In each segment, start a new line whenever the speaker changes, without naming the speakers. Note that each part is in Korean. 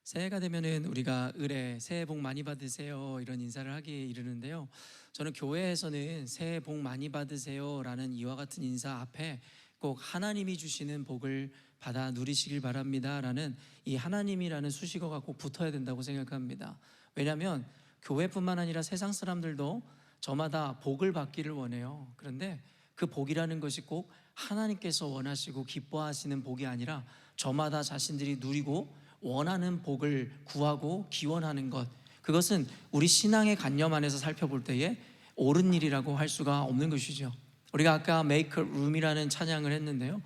새해가 되면은 우리가 을에 새해 복 많이 받으세요 이런 인사를 하기에 이르는데요. 저는 교회에서는 새해 복 많이 받으세요라는 이와 같은 인사 앞에 꼭 하나님이 주시는 복을 받아 누리시길 바랍니다라는 이 하나님이라는 수식어가 꼭 붙어야 된다고 생각합니다. 왜냐하면 교회뿐만 아니라 세상 사람들도 저마다 복을 받기를 원해요. 그런데 그 복이라는 것이 꼭 하나님께서 원하시고 기뻐하시는 복이 아니라 저마다 자신들이 누리고 원하는 복을 구하고 기원하는 것, 그것은 우리 신앙의 관념 안에서 살펴볼 때에 옳은 일이라고 할 수가 없는 것이죠. 우리가 아까 Make a Room이라는 찬양을 했는데요,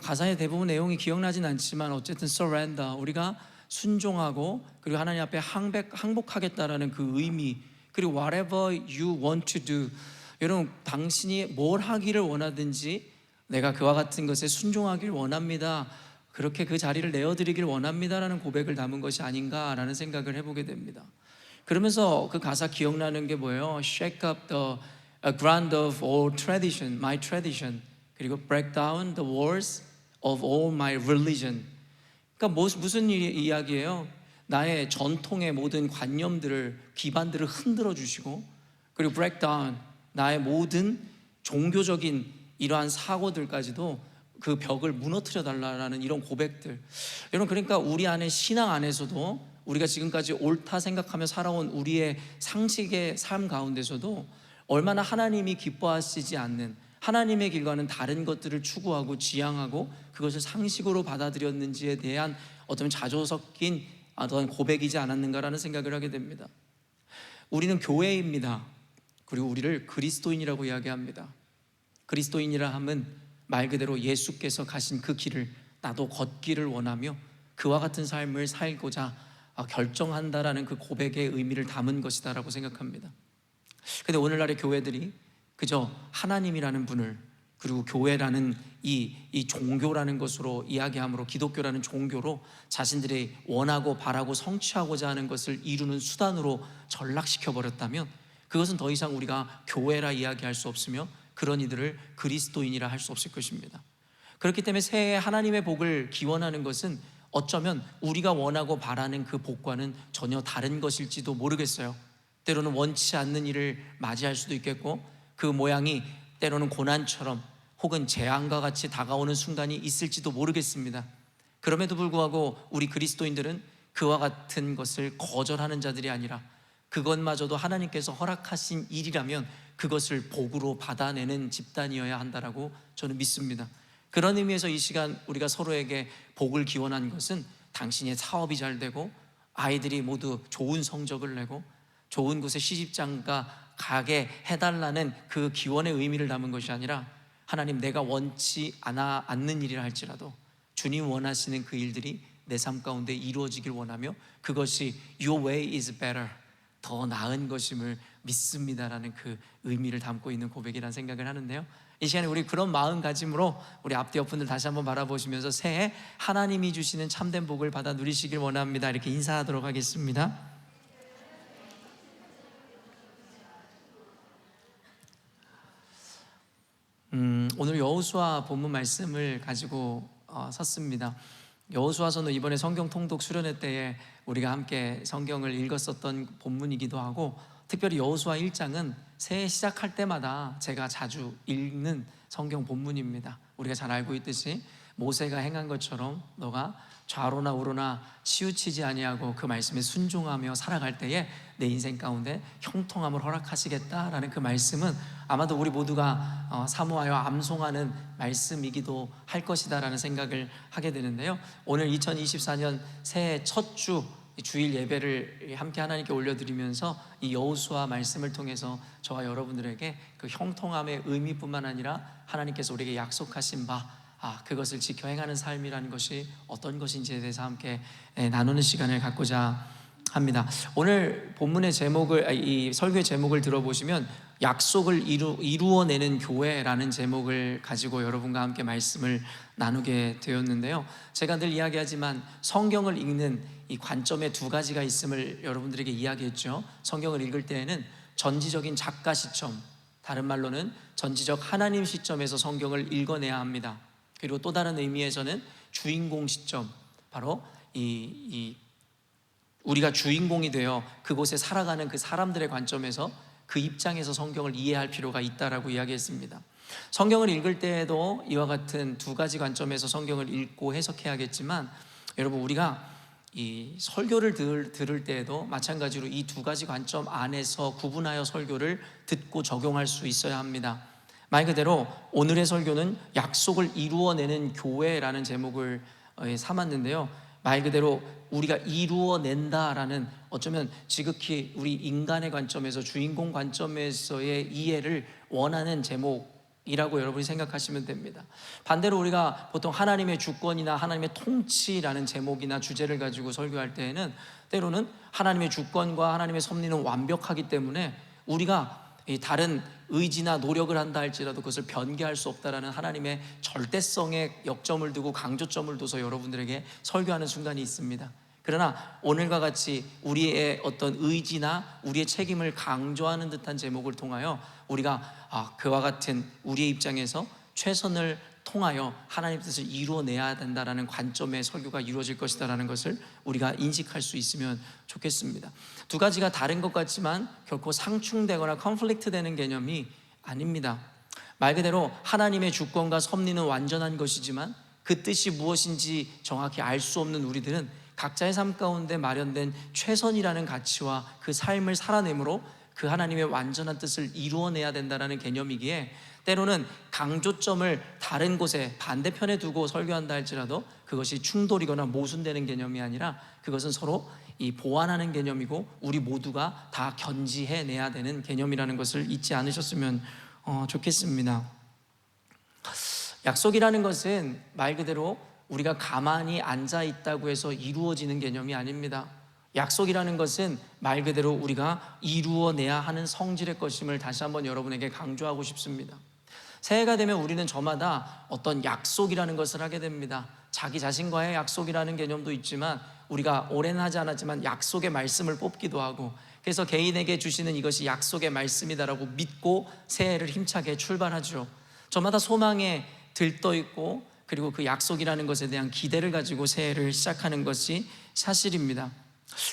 가사의 대부분 내용이 기억나진 않지만 어쨌든 surrender, 우리가 순종하고 그리고 하나님 앞에 항복하겠다라는 그 의미, 그리고 whatever you want to do, 여러분 당신이 뭘 하기를 원하든지 내가 그와 같은 것에 순종하길 원합니다, 그렇게 그 자리를 내어드리길 원합니다라는 고백을 담은 것이 아닌가라는 생각을 해보게 됩니다. 그러면서 그 가사 기억나는 게 뭐예요? Shake up the ground of all tradition, my tradition, 그리고 break down the walls of all my religion. 그러니까 무슨 이야기예요? 나의 전통의 모든 관념들을, 기반들을 흔들어 주시고, 그리고 break down, 나의 모든 종교적인 이러한 사고들까지도 그 벽을 무너뜨려 달라라는 이런 고백들. 여러분, 그러니까 우리 안에 신앙 안에서도 우리가 지금까지 옳다 생각하며 살아온 우리의 상식의 삶 가운데서도 얼마나 하나님이 기뻐하시지 않는, 하나님의 길과는 다른 것들을 추구하고 지향하고 그것을 상식으로 받아들였는지에 대한 어떤 자조 섞인 어떤 고백이지 않았는가라는 생각을 하게 됩니다. 우리는 교회입니다. 그리고 우리를 그리스도인이라고 이야기합니다. 그리스도인이라 함은 말 그대로 예수께서 가신 그 길을 나도 걷기를 원하며 그와 같은 삶을 살고자 결정한다라는 그 고백의 의미를 담은 것이다라고 생각합니다. 근데 오늘날의 교회들이 그저 하나님이라는 분을, 그리고 교회라는 이 종교라는 것으로 이야기함으로, 기독교라는 종교로 자신들이 원하고 바라고 성취하고자 하는 것을 이루는 수단으로 전락시켜 버렸다면 그것은 더 이상 우리가 교회라 이야기할 수 없으며 그런 이들을 그리스도인이라 할 수 없을 것입니다. 그렇기 때문에 새해 하나님의 복을 기원하는 것은 어쩌면 우리가 원하고 바라는 그 복과는 전혀 다른 것일지도 모르겠어요. 때로는 원치 않는 일을 맞이할 수도 있겠고, 그 모양이 때로는 고난처럼 혹은 재앙과 같이 다가오는 순간이 있을지도 모르겠습니다. 그럼에도 불구하고 우리 그리스도인들은 그와 같은 것을 거절하는 자들이 아니라 그것마저도 하나님께서 허락하신 일이라면 그것을 복으로 받아내는 집단이어야 한다라고 저는 믿습니다. 그런 의미에서 이 시간 우리가 서로에게 복을 기원한 것은 당신의 사업이 잘 되고 아이들이 모두 좋은 성적을 내고 좋은 곳에 시집장가 가게 해달라는 그 기원의 의미를 담은 것이 아니라, 하나님, 내가 원치 않는 일이라 할지라도 주님 원하시는 그 일들이 내 삶 가운데 이루어지길 원하며 그것이 Your way is better, 더 나은 것임을 믿습니다라는 그 의미를 담고 있는 고백이라는 생각을 하는데요, 이 시간에 우리 그런 마음가짐으로 우리 앞뒤 옆분들 다시 한번 바라보시면서 새해 하나님이 주시는 참된 복을 받아 누리시길 원합니다, 이렇게 인사하도록 하겠습니다. 오늘 여호수아 본문 말씀을 가지고 섰습니다. 여호수아서는 이번에 성경 통독 수련회 때에 우리가 함께 성경을 읽었었던 본문이기도 하고, 특별히 여호수아 1장은 새해 시작할 때마다 제가 자주 읽는 성경 본문입니다. 우리가 잘 알고 있듯이 모세가 행한 것처럼 너가 좌로나 우로나 치우치지 아니하고 그 말씀에 순종하며 살아갈 때에 내 인생 가운데 형통함을 허락하시겠다라는 그 말씀은 아마도 우리 모두가 사모하여 암송하는 말씀이기도 할 것이다라는 생각을 하게 되는데요, 오늘 2024년 새해 첫 주 주일 예배를 함께 하나님께 올려드리면서 이 여호수아 말씀을 통해서 저와 여러분들에게 그 형통함의 의미뿐만 아니라 하나님께서 우리에게 약속하신 바, 그것을 지켜 행하는 삶이라는 것이 어떤 것인지에 대해서 함께 나누는 시간을 갖고자 합니다. 오늘 본문의 제목을, 이 설교의 제목을 들어보시면 약속을 이루어내는 교회라는 제목을 가지고 여러분과 함께 말씀을 나누게 되었는데요, 제가 늘 이야기하지만 성경을 읽는 이 관점에 두 가지가 있음을 여러분들에게 이야기했죠. 성경을 읽을 때에는 전지적인 작가 시점, 다른 말로는 전지적 하나님 시점에서 성경을 읽어내야 합니다. 그리고 또 다른 의미에서는 주인공 시점, 바로 이 우리가 주인공이 되어 그곳에 살아가는 그 사람들의 관점에서 그 입장에서 성경을 이해할 필요가 있다라고 이야기했습니다. 성경을 읽을 때에도 이와 같은 두 가지 관점에서 성경을 읽고 해석해야겠지만, 여러분, 우리가 이 설교를 들을 때에도 마찬가지로 이 두 가지 관점 안에서 구분하여 설교를 듣고 적용할 수 있어야 합니다. 말 그대로 오늘의 설교는 약속을 이루어내는 교회라는 제목을 삼았는데요, 말 그대로 우리가 이루어낸다라는, 어쩌면 지극히 우리 인간의 관점에서, 주인공 관점에서의 이해를 원하는 제목이라고 여러분이 생각하시면 됩니다. 반대로 우리가 보통 하나님의 주권이나 하나님의 통치라는 제목이나 주제를 가지고 설교할 때에는 때로는 하나님의 주권과 하나님의 섭리는 완벽하기 때문에 우리가 다른 의지나 노력을 한다 할지라도 그것을 변개할 수 없다라는 하나님의 절대성에 역점을 두고 강조점을 둬서 여러분들에게 설교하는 순간이 있습니다. 그러나 오늘과 같이 우리의 어떤 의지나 우리의 책임을 강조하는 듯한 제목을 통하여 우리가 그와 같은 우리의 입장에서 최선을 통하여 하나님 뜻을 이루어내야 된다라는 관점의 설교가 이루어질 것이다라는 것을 우리가 인식할 수 있으면 좋겠습니다. 두 가지가 다른 것 같지만 결코 상충되거나 컨플릭트 되는 개념이 아닙니다. 말 그대로 하나님의 주권과 섭리는 완전한 것이지만 그 뜻이 무엇인지 정확히 알 수 없는 우리들은 각자의 삶 가운데 마련된 최선이라는 가치와 그 삶을 살아내므로 그 하나님의 완전한 뜻을 이루어내야 된다는 개념이기에 때로는 강조점을 다른 곳에 반대편에 두고 설교한다 할지라도 그것이 충돌이거나 모순되는 개념이 아니라 그것은 서로 보완하는 개념이고 우리 모두가 다 견지해내야 되는 개념이라는 것을 잊지 않으셨으면 좋겠습니다. 약속이라는 것은 말 그대로 우리가 가만히 앉아 있다고 해서 이루어지는 개념이 아닙니다. 약속이라는 것은 말 그대로 우리가 이루어내야 하는 성질의 것임을 다시 한번 여러분에게 강조하고 싶습니다. 새해가 되면 우리는 저마다 어떤 약속이라는 것을 하게 됩니다. 자기 자신과의 약속이라는 개념도 있지만 우리가 오래는 하지 않았지만 약속의 말씀을 뽑기도 하고, 그래서 개인에게 주시는 이것이 약속의 말씀이다라고 믿고 새해를 힘차게 출발하죠. 저마다 소망에 들떠 있고 그리고 그 약속이라는 것에 대한 기대를 가지고 새해를 시작하는 것이 사실입니다.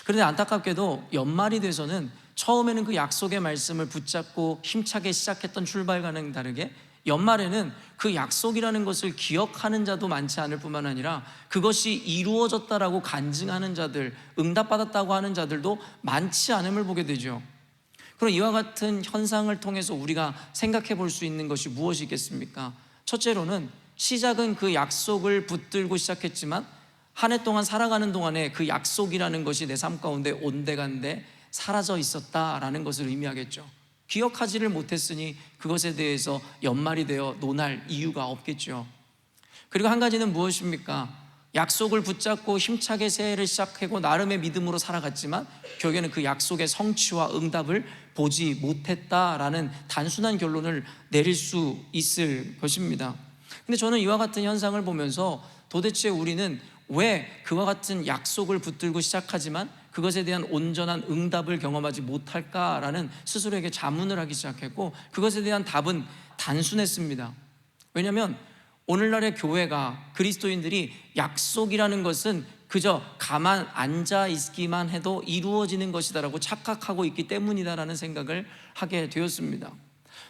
그런데 안타깝게도 연말이 돼서는 처음에는 그 약속의 말씀을 붙잡고 힘차게 시작했던 출발과는 다르게 연말에는 그 약속이라는 것을 기억하는 자도 많지 않을 뿐만 아니라 그것이 이루어졌다라고 간증하는 자들, 응답받았다고 하는 자들도 많지 않음을 보게 되죠. 그럼 이와 같은 현상을 통해서 우리가 생각해 볼 수 있는 것이 무엇이겠습니까? 첫째로는 시작은 그 약속을 붙들고 시작했지만 한 해 동안 살아가는 동안에 그 약속이라는 것이 내 삶 가운데 온데간데 사라져 있었다라는 것을 의미하겠죠. 기억하지를 못했으니 그것에 대해서 연말이 되어 논할 이유가 없겠죠. 그리고 한 가지는 무엇입니까? 약속을 붙잡고 힘차게 새해를 시작하고 나름의 믿음으로 살아갔지만 결국에는 그 약속의 성취와 응답을 보지 못했다라는 단순한 결론을 내릴 수 있을 것입니다. 근데 저는 이와 같은 현상을 보면서 도대체 우리는 왜 그와 같은 약속을 붙들고 시작하지만 그것에 대한 온전한 응답을 경험하지 못할까라는 스스로에게 자문을 하기 시작했고, 그것에 대한 답은 단순했습니다. 왜냐하면 오늘날의 교회가, 그리스도인들이 약속이라는 것은 그저 가만 앉아 있기만 해도 이루어지는 것이다라고 착각하고 있기 때문이다라는 생각을 하게 되었습니다.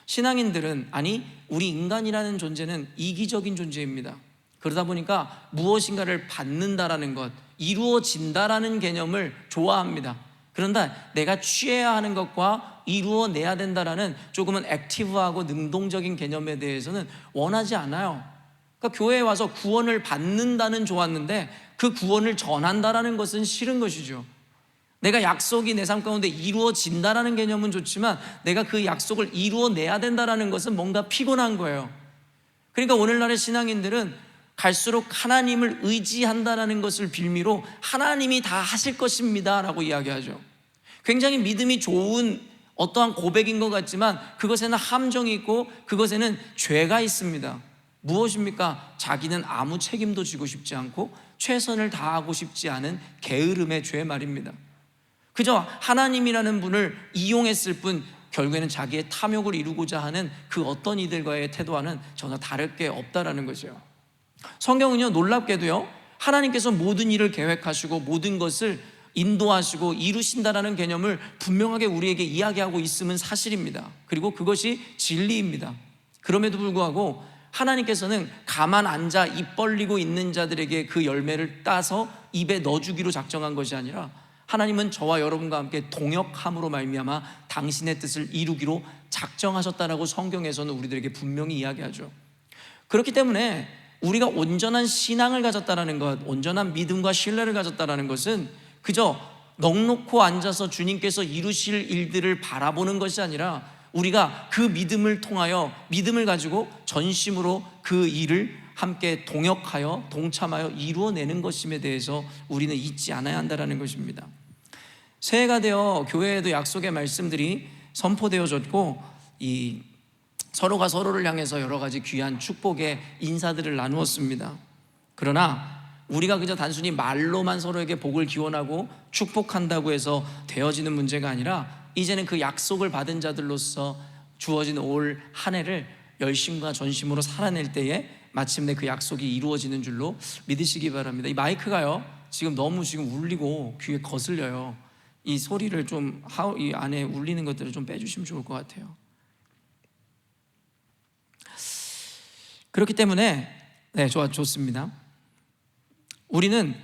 신앙인들은, 아니 우리 인간이라는 존재는 이기적인 존재입니다. 그러다 보니까 무엇인가를 받는다라는 것, 이루어진다라는 개념을 좋아합니다. 그런데 내가 취해야 하는 것과 이루어내야 된다라는 조금은 액티브하고 능동적인 개념에 대해서는 원하지 않아요. 그러니까 교회에 와서 구원을 받는다는 좋았는데 그 구원을 전한다라는 것은 싫은 것이죠. 내가 약속이 내 삶 가운데 이루어진다라는 개념은 좋지만 내가 그 약속을 이루어내야 된다라는 것은 뭔가 피곤한 거예요. 그러니까 오늘날의 신앙인들은 갈수록 하나님을 의지한다는 것을 빌미로 하나님이 다 하실 것입니다 라고 이야기하죠. 굉장히 믿음이 좋은 어떠한 고백인 것 같지만 그것에는 함정이 있고 그것에는 죄가 있습니다. 무엇입니까? 자기는 아무 책임도 지고 싶지 않고 최선을 다하고 싶지 않은 게으름의 죄 말입니다. 그저 하나님이라는 분을 이용했을 뿐 결국에는 자기의 탐욕을 이루고자 하는 그 어떤 이들과의 태도와는 전혀 다를 게 없다라는 거죠. 성경은요, 놀랍게도요, 하나님께서 모든 일을 계획하시고 모든 것을 인도하시고 이루신다라는 개념을 분명하게 우리에게 이야기하고 있음은 사실입니다. 그리고 그것이 진리입니다. 그럼에도 불구하고 하나님께서는 가만 앉아 입 벌리고 있는 자들에게 그 열매를 따서 입에 넣어주기로 작정한 것이 아니라 하나님은 저와 여러분과 함께 동역함으로 말미암아 당신의 뜻을 이루기로 작정하셨다라고 성경에서는 우리들에게 분명히 이야기하죠. 그렇기 때문에 우리가 온전한 신앙을 가졌다라는 것, 온전한 믿음과 신뢰를 가졌다라는 것은 그저 넋놓고 앉아서 주님께서 이루실 일들을 바라보는 것이 아니라 우리가 그 믿음을 통하여, 믿음을 가지고 전심으로 그 일을 함께 동역하여 동참하여 이루어내는 것임에 대해서 우리는 잊지 않아야 한다는 것입니다. 새해가 되어 교회에도 약속의 말씀들이 선포되어졌고, 이 서로가 서로를 향해서 여러 가지 귀한 축복의 인사들을 나누었습니다. 그러나 우리가 그저 단순히 말로만 서로에게 복을 기원하고 축복한다고 해서 되어지는 문제가 아니라 이제는 그 약속을 받은 자들로서 주어진 올 한 해를 열심과 전심으로 살아낼 때에 마침내 그 약속이 이루어지는 줄로 믿으시기 바랍니다. 이 마이크가요 지금 너무 울리고 귀에 거슬려요. 이 소리를 좀, 이 안에 울리는 것들을 좀 빼주시면 좋을 것 같아요. 그렇기 때문에 좋습니다. 우리는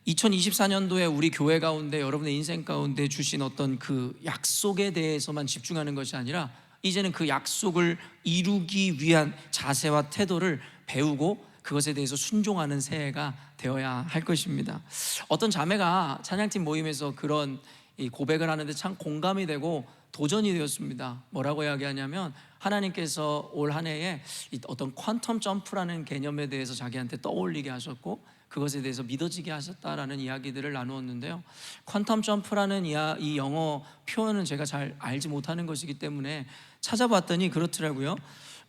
2024년도에 우리 교회 가운데, 여러분의 인생 가운데 주신 어떤 그 약속에 대해서만 집중하는 것이 아니라 이제는 그 약속을 이루기 위한 자세와 태도를 배우고 그것에 대해서 순종하는 새해가 되어야 할 것입니다. 어떤 자매가 찬양팀 모임에서 그런 이 고백을 하는데 참 공감이 되고 도전이 되었습니다. 뭐라고 이야기하냐면 하나님께서 올 한 해에 어떤 퀀텀 점프라는 개념에 대해서 자기한테 떠올리게 하셨고 그것에 대해서 믿어지게 하셨다라는 이야기들을 나누었는데요. 퀀텀 점프라는 이 영어 표현은 제가 잘 알지 못하는 것이기 때문에 찾아봤더니 그렇더라고요.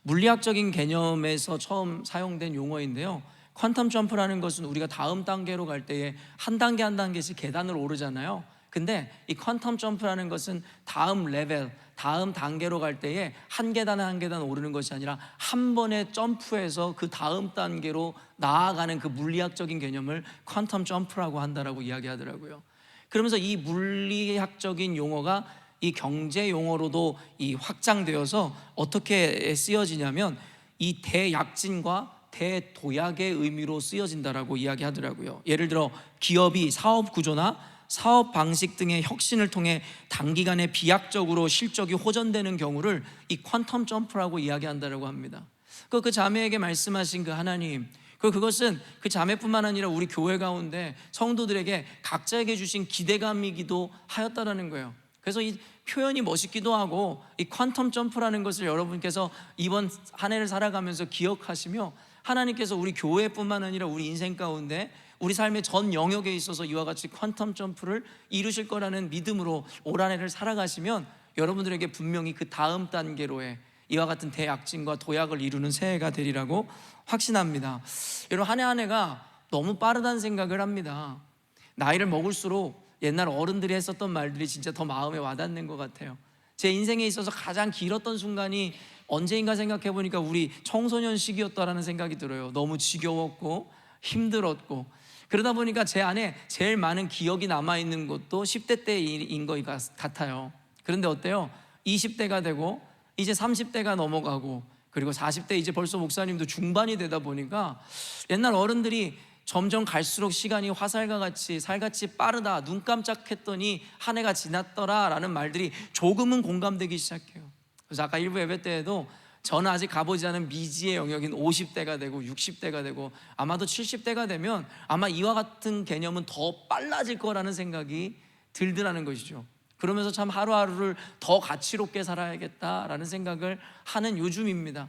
물리학적인 개념에서 처음 사용된 용어인데요. 퀀텀 점프라는 것은 우리가 다음 단계로 갈 때에 한 단계 한 단계씩 계단을 오르잖아요. 근데 이 퀀텀 점프라는 것은 다음 레벨, 다음 단계로 갈 때에 한 계단 한 계단 오르는 것이 아니라 한 번에 점프해서 그 다음 단계로 나아가는 그 물리학적인 개념을 퀀텀 점프라고 한다라고 이야기하더라고요. 그러면서 이 물리학적인 용어가 이 경제 용어로도 이 확장되어서 어떻게 쓰여지냐면 이 대약진과 대도약의 의미로 쓰여진다라고 이야기하더라고요. 예를 들어 기업이 사업 구조나 사업 방식 등의 혁신을 통해 단기간에 비약적으로 실적이 호전되는 경우를 이 퀀텀 점프라고 이야기한다고 합니다. 그 자매에게 말씀하신 그 하나님, 그것은 그 자매뿐만 아니라 우리 교회 가운데 성도들에게 각자에게 주신 기대감이기도 하였다라는 거예요. 그래서 이 표현이 멋있기도 하고 이 퀀텀 점프라는 것을 여러분께서 이번 한 해를 살아가면서 기억하시며 하나님께서 우리 교회뿐만 아니라 우리 인생 가운데 우리 삶의 전 영역에 있어서 이와 같이 퀀텀 점프를 이루실 거라는 믿음으로 올 한 해를 살아가시면 여러분들에게 분명히 그 다음 단계로의 이와 같은 대약진과 도약을 이루는 새해가 되리라고 확신합니다. 여러분 한 해 한 해가 너무 빠르다는 생각을 합니다. 나이를 먹을수록 옛날 어른들이 했었던 말들이 진짜 더 마음에 와닿는 것 같아요. 제 인생에 있어서 가장 길었던 순간이 언제인가 생각해 보니까 우리 청소년 시기였다라는 생각이 들어요. 너무 지겨웠고 힘들었고 그러다 보니까 제 안에 제일 많은 기억이 남아있는 것도 10대 때인 것 같아요. 그런데 어때요? 20대가 되고 이제 30대가 넘어가고 그리고 40대 이제 벌써 목사님도 중반이 되다 보니까 옛날 어른들이 점점 갈수록 시간이 화살과 같이 살같이 빠르다, 눈 깜짝했더니 한 해가 지났더라 라는 말들이 조금은 공감되기 시작해요. 그래서 아까 일부 예배 때에도 저는 아직 가보지 않은 미지의 영역인 50대가 되고 60대가 되고 아마도 70대가 되면 아마 이와 같은 개념은 더 빨라질 거라는 생각이 들더라는 것이죠. 그러면서 참 하루하루를 더 가치롭게 살아야겠다라는 생각을 하는 요즘입니다.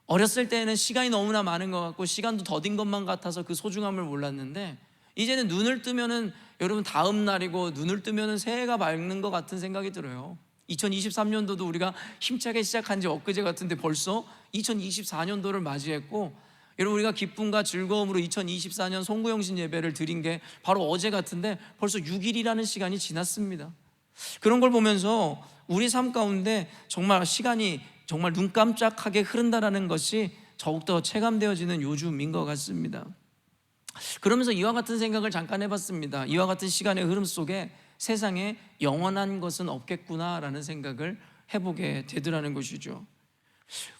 어렸을 때는 시간이 너무나 많은 것 같고 시간도 더딘 것만 같아서 그 소중함을 몰랐는데 이제는 눈을 뜨면은 여러분 다음 날이고 눈을 뜨면은 새해가 밝는 것 같은 생각이 들어요. 2023년도도 우리가 힘차게 시작한 지 엊그제 같은데 벌써 2024년도를 맞이했고 여러분 우리가 기쁨과 즐거움으로 2024년 송구영신 예배를 드린 게 바로 어제 같은데 벌써 6일이라는 시간이 지났습니다. 그런 걸 보면서 우리 삶 가운데 정말 시간이 정말 눈 깜짝하게 흐른다라는 것이 더욱더 체감되어지는 요즘인 것 같습니다. 그러면서 이와 같은 생각을 잠깐 해봤습니다. 이와 같은 시간의 흐름 속에 세상에 영원한 것은 없겠구나라는 생각을 해보게 되더라는 것이죠.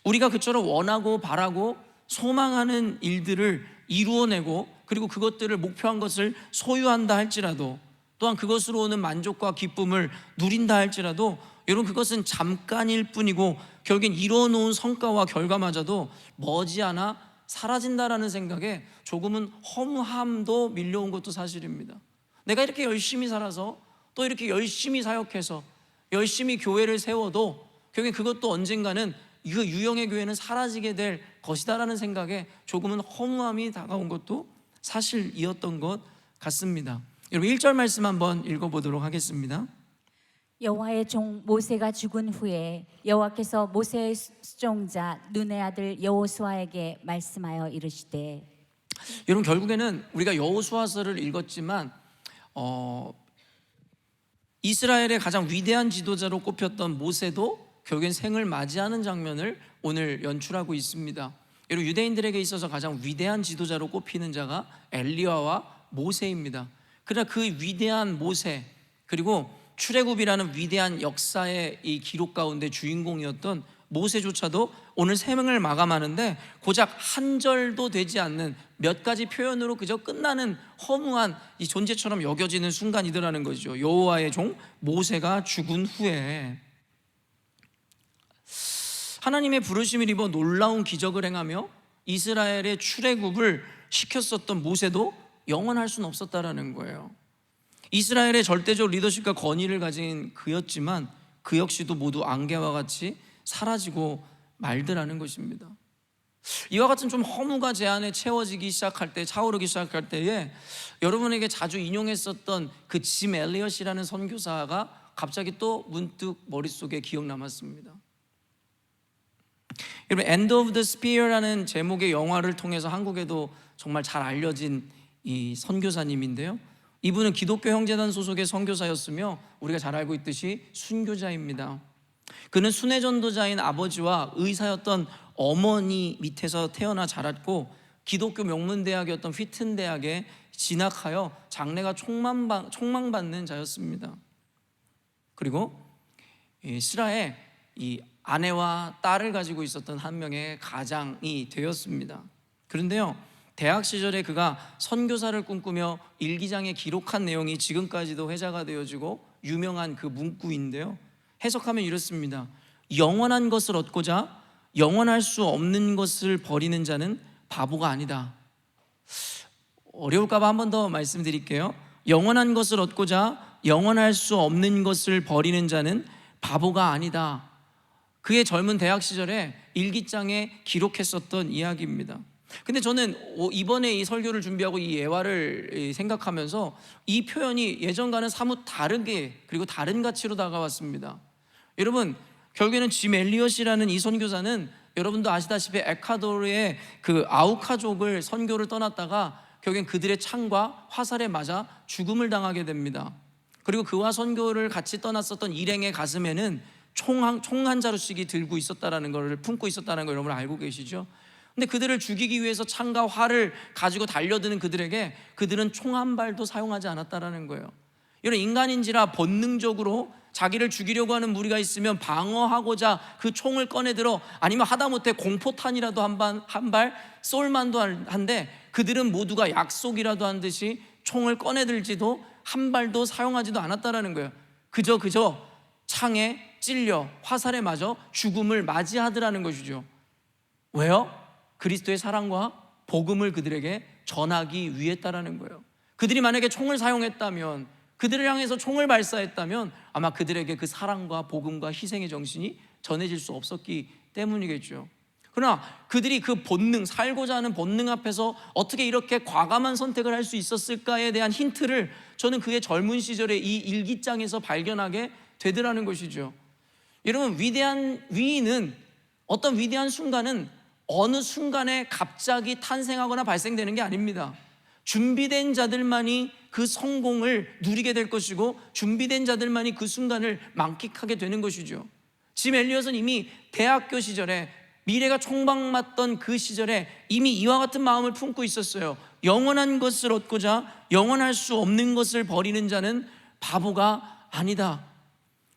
우리가 그처럼 원하고 바라고 소망하는 일들을 이루어내고 그리고 그것들을 목표한 것을 소유한다 할지라도, 또한 그것으로 오는 만족과 기쁨을 누린다 할지라도, 여러분 그것은 잠깐일 뿐이고 결국엔 이루어놓은 성과와 결과마저도 머지않아 사라진다라는 생각에 조금은 허무함도 밀려온 것도 사실입니다. 내가 이렇게 열심히 살아서 또 이렇게 열심히 사역해서 열심히 교회를 세워도 결국엔 그것도 언젠가는 그 유형의 교회는 사라지게 될 것이다라는 생각에 조금은 허무함이 다가온 것도 사실이었던 것 같습니다. 여러분 1절 말씀 한번 읽어보도록 하겠습니다.
여호와의 종 모세가 죽은 후에 여호와께서 모세의 수종자 눈의 아들 여호수아에게 말씀하여 이르시되.
여러분 결국에는 우리가 여호수아서를 읽었지만 이스라엘의 가장 위대한 지도자로 꼽혔던 모세도 결국엔 생을 맞이하는 장면을 오늘 연출하고 있습니다. 여러분 유대인들에게 있어서 가장 위대한 지도자로 꼽히는 자가 엘리야와 모세입니다. 그러나 그 위대한 모세, 그리고 출애굽이라는 위대한 역사의 이 기록 가운데 주인공이었던 모세조차도 오늘 생을 마감하는데 고작 한 절도 되지 않는 몇 가지 표현으로 그저 끝나는 허무한 이 존재처럼 여겨지는 순간이더라는 거죠. 여호와의 종 모세가 죽은 후에 하나님의 부르심을 입어 놀라운 기적을 행하며 이스라엘의 출애굽을 시켰었던 모세도 영원할 수는 없었다라는 거예요. 이스라엘의 절대적 리더십과 권위를 가진 그였지만 그 역시도 모두 안개와 같이 사라지고 말더라는 것입니다. 이와 같은 좀 허무가 제 안에 채워지기 시작할 때, 차오르기 시작할 때에 여러분에게 자주 인용했었던 그 짐 엘리엇이라는 선교사가 갑자기 또 문득 머릿속에 기억 남았습니다. 여러분 End of the Spear라는 제목의 영화를 통해서 한국에도 정말 잘 알려진 이 선교사님인데요, 이분은 기독교 형제단 소속의 선교사였으며 우리가 잘 알고 있듯이 순교자입니다. 그는 순회 전도자인 아버지와 의사였던 어머니 밑에서 태어나 자랐고 기독교 명문대학이었던 휘튼 대학에 진학하여 장래가 촉망받는 자였습니다. 그리고 스라에 이 아내와 딸을 가지고 있었던 한 명의 가장이 되었습니다. 그런데요, 대학 시절에 그가 선교사를 꿈꾸며 일기장에 기록한 내용이 지금까지도 회자가 되어지고 유명한 그 문구인데요, 해석하면 이렇습니다. 영원한 것을 얻고자 영원할 수 없는 것을 버리는 자는 바보가 아니다. 어려울까 봐 한 번 더 말씀드릴게요. 영원한 것을 얻고자 영원할 수 없는 것을 버리는 자는 바보가 아니다. 그의 젊은 대학 시절에 일기장에 기록했었던 이야기입니다. 근데 저는 이번에 이 설교를 준비하고 이 예화를 생각하면서 이 표현이 예전과는 사뭇 다르게 그리고 다른 가치로 다가왔습니다. 여러분 결국에는 짐 엘리엇이라는 이 선교사는 여러분도 아시다시피 에콰도르의 그 아우카족을 선교를 떠났다가 결국엔 그들의 창과 화살에 맞아 죽음을 당하게 됩니다. 그리고 그와 선교를 같이 떠났었던 일행의 가슴에는 총 한 자루씩이 들고 있었다라는 걸, 품고 있었다는 걸 여러분 알고 계시죠? 근데 그들을 죽이기 위해서 창과 활을 가지고 달려드는 그들은 총 한 발도 사용하지 않았다라는 거예요. 이런 인간인지라 본능적으로 자기를 죽이려고 하는 무리가 있으면 방어하고자 그 총을 꺼내들어, 아니면 하다못해 공포탄이라도 한 발 쏠만도 한데 그들은 모두가 약속이라도 한 듯이 총을 꺼내들지도 한 발도 사용하지도 않았다라는 거예요. 그저 창에 찔려 화살에 맞아 죽음을 맞이하더라는 것이죠. 왜요? 그리스도의 사랑과 복음을 그들에게 전하기 위했다라는 거예요. 그들이 만약에 총을 사용했다면, 그들을 향해서 총을 발사했다면 아마 그들에게 그 사랑과 복음과 희생의 정신이 전해질 수 없었기 때문이겠죠. 그러나 그들이 그 본능, 살고자 하는 본능 앞에서 어떻게 이렇게 과감한 선택을 할 수 있었을까에 대한 힌트를 저는 그의 젊은 시절에 이 일기장에서 발견하게 되더라는 것이죠. 여러분 위대한 위인은, 어떤 위대한 순간은 어느 순간에 갑자기 탄생하거나 발생되는 게 아닙니다. 준비된 자들만이 그 성공을 누리게 될 것이고 준비된 자들만이 그 순간을 만끽하게 되는 것이죠. 짐 엘리엇은 이미 대학교 시절에 미래가 촉망맞던 그 시절에 이미 이와 같은 마음을 품고 있었어요. 영원한 것을 얻고자 영원할 수 없는 것을 버리는 자는 바보가 아니다.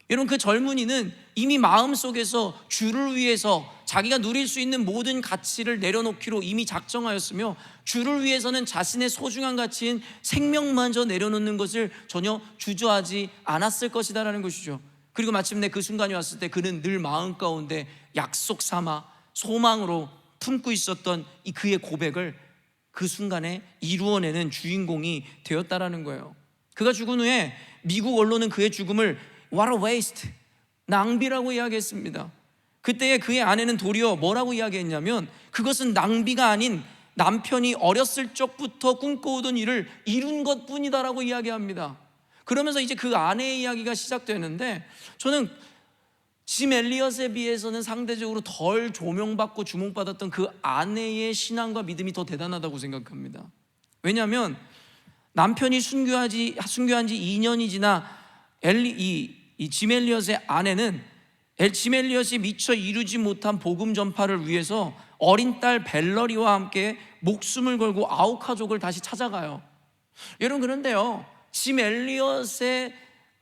여러분, 그 젊은이는 이미 마음속에서 주를 위해서 자기가 누릴 수 있는 모든 가치를 내려놓기로 이미 작정하였으며, 주를 위해서는 자신의 소중한 가치인 생명마저 내려놓는 것을 전혀 주저하지 않았을 것이다라는 것이죠. 그리고 마침내 그 순간이 왔을 때 그는 늘 마음 가운데 약속 삼아 소망으로 품고 있었던 이 그의 고백을 그 순간에 이루어내는 주인공이 되었다라는 거예요. 그가 죽은 후에 미국 언론은 그의 죽음을 What a waste, 낭비라고 이야기했습니다. 그때에 그의 아내는 도리어 뭐라고 이야기했냐면, 그것은 낭비가 아닌 남편이 어렸을 적부터 꿈꿔오던 일을 이룬 것뿐이다라고 이야기합니다. 그러면서 이제 그 아내의 이야기가 시작되는데, 저는 짐 엘리엇에 비해서는 상대적으로 덜 조명받고 주목받았던 그 아내의 신앙과 믿음이 더 대단하다고 생각합니다. 왜냐하면 남편이 순교한 지 2년이 지나 짐 엘리엇의 아내는 짐 엘리엇이 미처 이루지 못한 복음 전파를 위해서 어린 딸 벨러리와 함께 목숨을 걸고 아우카족을 다시 찾아가요. 여러분, 그런데요, 짐 엘리엇의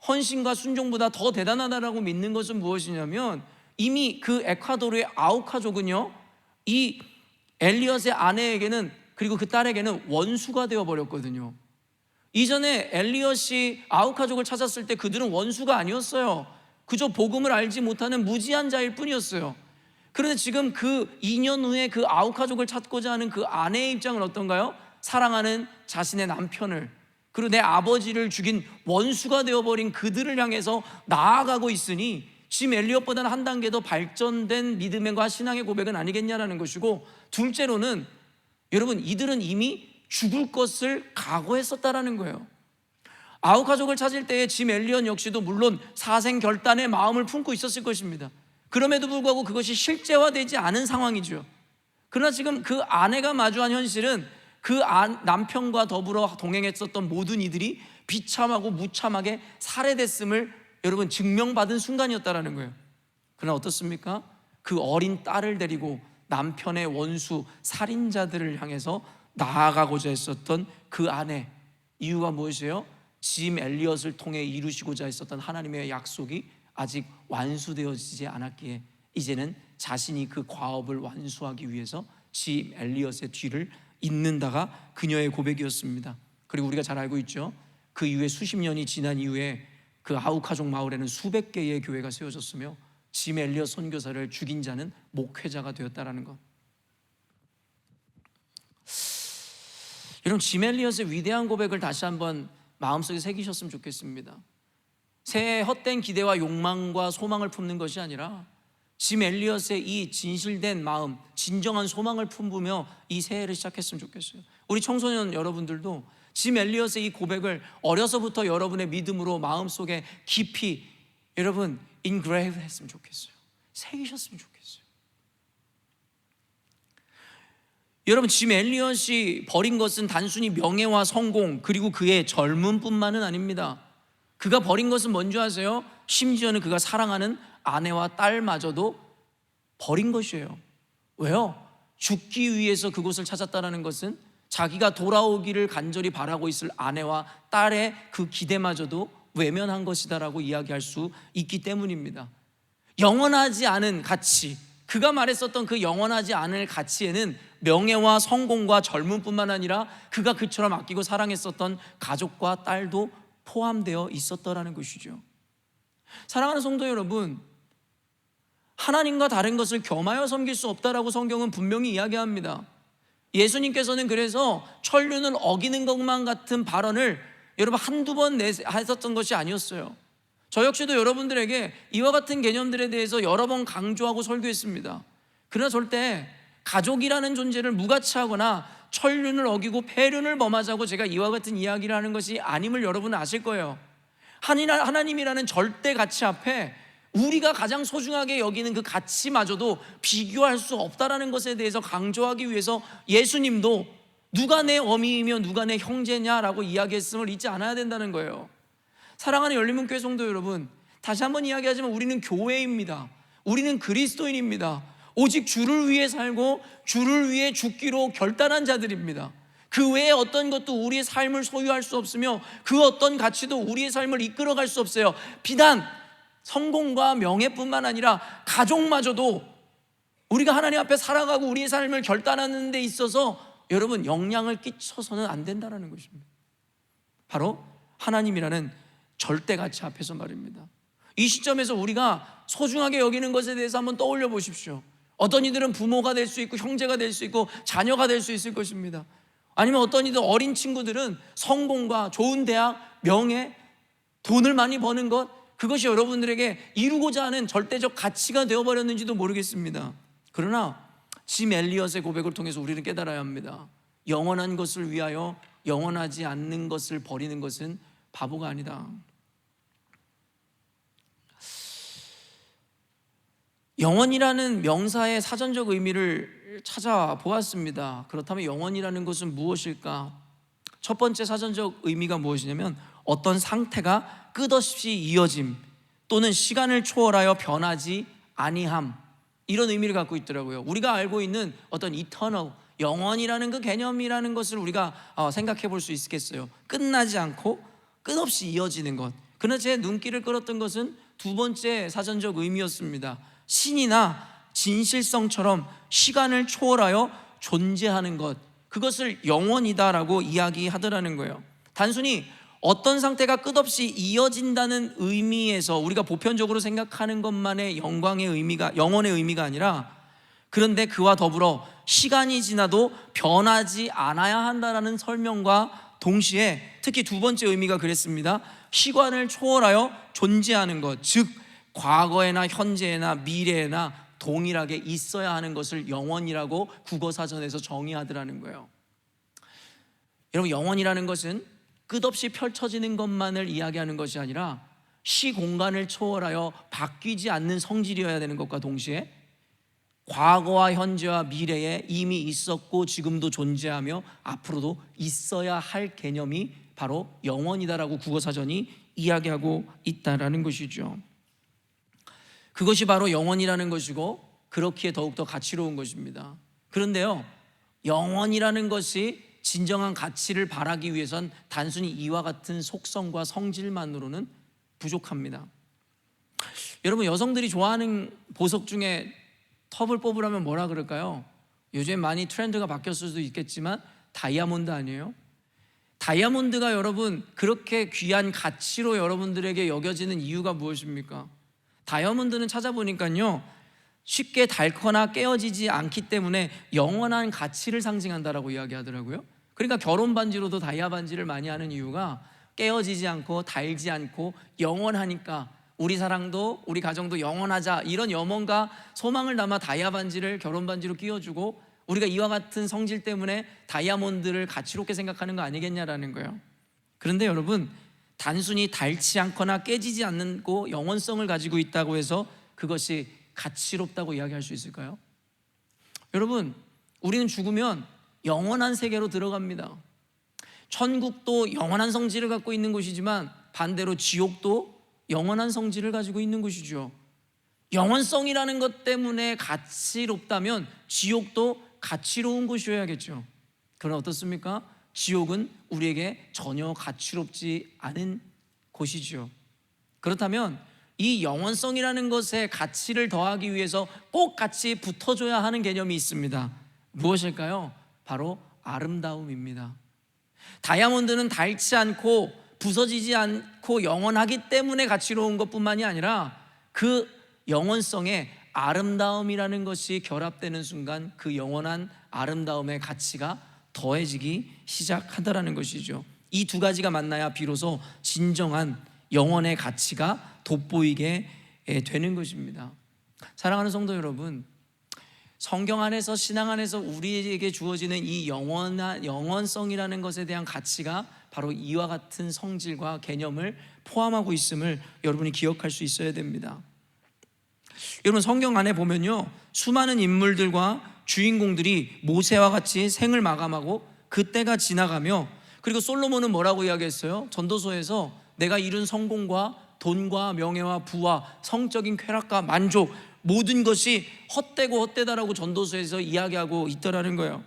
헌신과 순종보다 더 대단하다라고 믿는 것은 무엇이냐면, 이미 그 에콰도르의 아우카족은요, 이 엘리엇의 아내에게는, 그리고 그 딸에게는 원수가 되어버렸거든요. 이전에 엘리엇이 아우카족을 찾았을 때 그들은 원수가 아니었어요. 그저 복음을 알지 못하는 무지한 자일 뿐이었어요. 그런데 지금 그 2년 후에 그 아우카족을 찾고자 하는 그 아내의 입장은 어떤가요? 사랑하는 자신의 남편을, 그리고 내 아버지를 죽인 원수가 되어버린 그들을 향해서 나아가고 있으니 짐 엘리엇보다는 한 단계 더 발전된 믿음과 신앙의 고백은 아니겠냐라는 것이고, 둘째로는 여러분, 이들은 이미 죽을 것을 각오했었다라는 거예요. 아우카족을 찾을 때에 짐 엘리엇 역시도 물론 사생결단의 마음을 품고 있었을 것입니다. 그럼에도 불구하고 그것이 실제화되지 않은 상황이죠. 그러나 지금 그 아내가 마주한 현실은 그 남편과 더불어 동행했었던 모든 이들이 비참하고 무참하게 살해됐음을 여러분 증명받은 순간이었다라는 거예요. 그러나 어떻습니까? 그 어린 딸을 데리고 남편의 원수 살인자들을 향해서 나아가고자 했었던 그 아내, 이유가 무엇이에요? 짐 엘리엇을 통해 이루시고자 했었던 하나님의 약속이 아직 완수되어지지 않았기에 이제는 자신이 그 과업을 완수하기 위해서 짐 엘리엇의 뒤를 잇는다가 그녀의 고백이었습니다. 그리고 우리가 잘 알고 있죠. 그 이후에 수십 년이 지난 이후에 그 아우카족 마을에는 수백 개의 교회가 세워졌으며 짐 엘리엇 선교사를 죽인 자는 목회자가 되었다라는 것. 여러분, 짐 엘리엇의 위대한 고백을 다시 한번 마음속에 새기셨으면 좋겠습니다. 새해 헛된 기대와 욕망과 소망을 품는 것이 아니라 짐 엘리엇의 이 진실된 마음, 진정한 소망을 품으며 이 새해를 시작했으면 좋겠어요. 우리 청소년 여러분들도 짐 엘리엇의 이 고백을 어려서부터 여러분의 믿음으로 마음속에 깊이 여러분 인그레이브 했으면 좋겠어요. 새기셨으면 좋겠어요. 여러분, 짐 엘리엇이 버린 것은 단순히 명예와 성공 그리고 그의 젊음뿐만은 아닙니다. 그가 버린 것은 뭔지 아세요? 심지어는 그가 사랑하는 아내와 딸마저도 버린 것이에요. 왜요? 죽기 위해서 그곳을 찾았다는 것은 자기가 돌아오기를 간절히 바라고 있을 아내와 딸의 그 기대마저도 외면한 것이다라고 이야기할 수 있기 때문입니다. 영원하지 않은 가치, 그가 말했었던 그 영원하지 않을 가치에는 명예와 성공과 젊음뿐만 아니라 그가 그처럼 아끼고 사랑했었던 가족과 딸도 포함되어 있었더라는 것이죠. 사랑하는 성도 여러분, 하나님과 다른 것을 겸하여 섬길 수 없다라고 성경은 분명히 이야기합니다. 예수님께서는 그래서 천륜을 어기는 것만 같은 발언을 여러분 한두 번 하셨던 것이 아니었어요. 저 역시도 여러분들에게 이와 같은 개념들에 대해서 여러 번 강조하고 설교했습니다. 그러나 절대 가족이라는 존재를 무가치하거나 천륜을 어기고 폐륜을 범하자고 제가 이와 같은 이야기를 하는 것이 아님을 여러분은 아실 거예요. 하나님이라는 절대 가치 앞에 우리가 가장 소중하게 여기는 그 가치마저도 비교할 수 없다라는 것에 대해서 강조하기 위해서 예수님도 누가 내 어미이며 누가 내 형제냐라고 이야기했음을 잊지 않아야 된다는 거예요. 사랑하는 열린문 교회 성도 여러분, 다시 한번 이야기하지만 우리는 교회입니다. 우리는 그리스도인입니다. 오직 주를 위해 살고 주를 위해 죽기로 결단한 자들입니다. 그 외에 어떤 것도 우리의 삶을 소유할 수 없으며 그 어떤 가치도 우리의 삶을 이끌어갈 수 없어요. 비단 성공과 명예뿐만 아니라 가족마저도 우리가 하나님 앞에 살아가고 우리의 삶을 결단하는 데 있어서 여러분 영향을 끼쳐서는 안 된다는 것입니다. 바로 하나님이라는 절대가치 앞에서 말입니다. 이 시점에서 우리가 소중하게 여기는 것에 대해서 한번 떠올려 보십시오. 어떤 이들은 부모가 될 수 있고 형제가 될 수 있고 자녀가 될 수 있을 것입니다. 아니면 어떤 이들 어린 친구들은 성공과 좋은 대학, 명예, 돈을 많이 버는 것, 그것이 여러분들에게 이루고자 하는 절대적 가치가 되어버렸는지도 모르겠습니다. 그러나 짐 엘리엇의 고백을 통해서 우리는 깨달아야 합니다. 영원한 것을 위하여 영원하지 않는 것을 버리는 것은 바보가 아니다. 영원이라는 명사의 사전적 의미를 찾아보았습니다. 그렇다면 영원이라는 것은 무엇일까? 첫 번째 사전적 의미가 무엇이냐면 어떤 상태가 끝없이 이어짐 또는 시간을 초월하여 변하지 아니함, 이런 의미를 갖고 있더라고요. 우리가 알고 있는 어떤 eternal, 영원이라는 그 개념이라는 것을 우리가 생각해 볼 수 있겠어요. 끝나지 않고 끝없이 이어지는 것. 그러나 제 눈길을 끌었던 것은 두 번째 사전적 의미였습니다. 신이나 진실성처럼 시간을 초월하여 존재하는 것, 그것을 영원이다라고 이야기하더라는 거예요. 단순히 어떤 상태가 끝없이 이어진다는 의미에서 우리가 보편적으로 생각하는 것만의 영광의 의미가, 영원의 의미가 아니라, 그런데 그와 더불어 시간이 지나도 변하지 않아야 한다는 설명과 동시에 특히 두 번째 의미가 그랬습니다. 시간을 초월하여 존재하는 것, 즉 과거에나 현재에나 미래에나 동일하게 있어야 하는 것을 영원이라고 국어사전에서 정의하더라는 거예요. 여러분, 영원이라는 것은 끝없이 펼쳐지는 것만을 이야기하는 것이 아니라 시공간을 초월하여 바뀌지 않는 성질이어야 되는 것과 동시에 과거와 현재와 미래에 이미 있었고 지금도 존재하며 앞으로도 있어야 할 개념이 바로 영원이다라고 국어사전이 이야기하고 있다라는 것이죠. 그것이 바로 영원이라는 것이고 그렇기에 더욱더 가치로운 것입니다. 그런데요, 영원이라는 것이 진정한 가치를 바라기 위해선 단순히 이와 같은 속성과 성질만으로는 부족합니다. 여러분, 여성들이 좋아하는 보석 중에 톱을 뽑으라면 뭐라 그럴까요? 요즘 많이 트렌드가 바뀌었을 수도 있겠지만 다이아몬드 아니에요? 다이아몬드가 여러분 그렇게 귀한 가치로 여러분들에게 여겨지는 이유가 무엇입니까? 다이아몬드는 찾아보니까요, 쉽게 닳거나 깨어지지 않기 때문에 영원한 가치를 상징한다라고 이야기하더라고요. 그러니까 결혼 반지로도 다이아 반지를 많이 하는 이유가 깨어지지 않고 닳지 않고 영원하니까 우리 사랑도 우리 가정도 영원하자, 이런 염원과 소망을 담아 다이아 반지를 결혼 반지로 끼워주고 우리가 이와 같은 성질 때문에 다이아몬드를 가치롭게 생각하는 거 아니겠냐라는 거예요. 그런데 여러분, 단순히 닳지 않거나 깨지지 않고 영원성을 가지고 있다고 해서 그것이 가치롭다고 이야기할 수 있을까요? 여러분, 우리는 죽으면 영원한 세계로 들어갑니다. 천국도 영원한 성질을 갖고 있는 곳이지만 반대로 지옥도 영원한 성질을 가지고 있는 곳이죠. 영원성이라는 것 때문에 가치롭다면 지옥도 가치로운 곳이어야겠죠. 그러나 어떻습니까? 지옥은 우리에게 전혀 가치롭지 않은 곳이죠. 그렇다면 이 영원성이라는 것에 가치를 더하기 위해서 꼭 같이 붙어줘야 하는 개념이 있습니다. 무엇일까요? 바로 아름다움입니다. 다이아몬드는 닳지 않고 부서지지 않고 영원하기 때문에 가치로운 것뿐만이 아니라 그 영원성에 아름다움이라는 것이 결합되는 순간 그 영원한 아름다움의 가치가 더해지기 시작한다는 것이죠. 이 두 가지가 만나야 비로소 진정한 영원의 가치가 돋보이게 되는 것입니다. 사랑하는 성도 여러분, 성경 안에서, 신앙 안에서 우리에게 주어지는 이 영원성이라는 것에 대한 가치가 바로 이와 같은 성질과 개념을 포함하고 있음을 여러분이 기억할 수 있어야 됩니다. 여러분, 성경 안에 보면요, 수많은 인물들과 주인공들이 모세와 같이 생을 마감하고 그때가 지나가며, 그리고 솔로몬은 뭐라고 이야기했어요? 전도서에서 내가 이룬 성공과 돈과 명예와 부와 성적인 쾌락과 만족, 모든 것이 헛되고 헛되다라고 전도서에서 이야기하고 있더라는 거예요.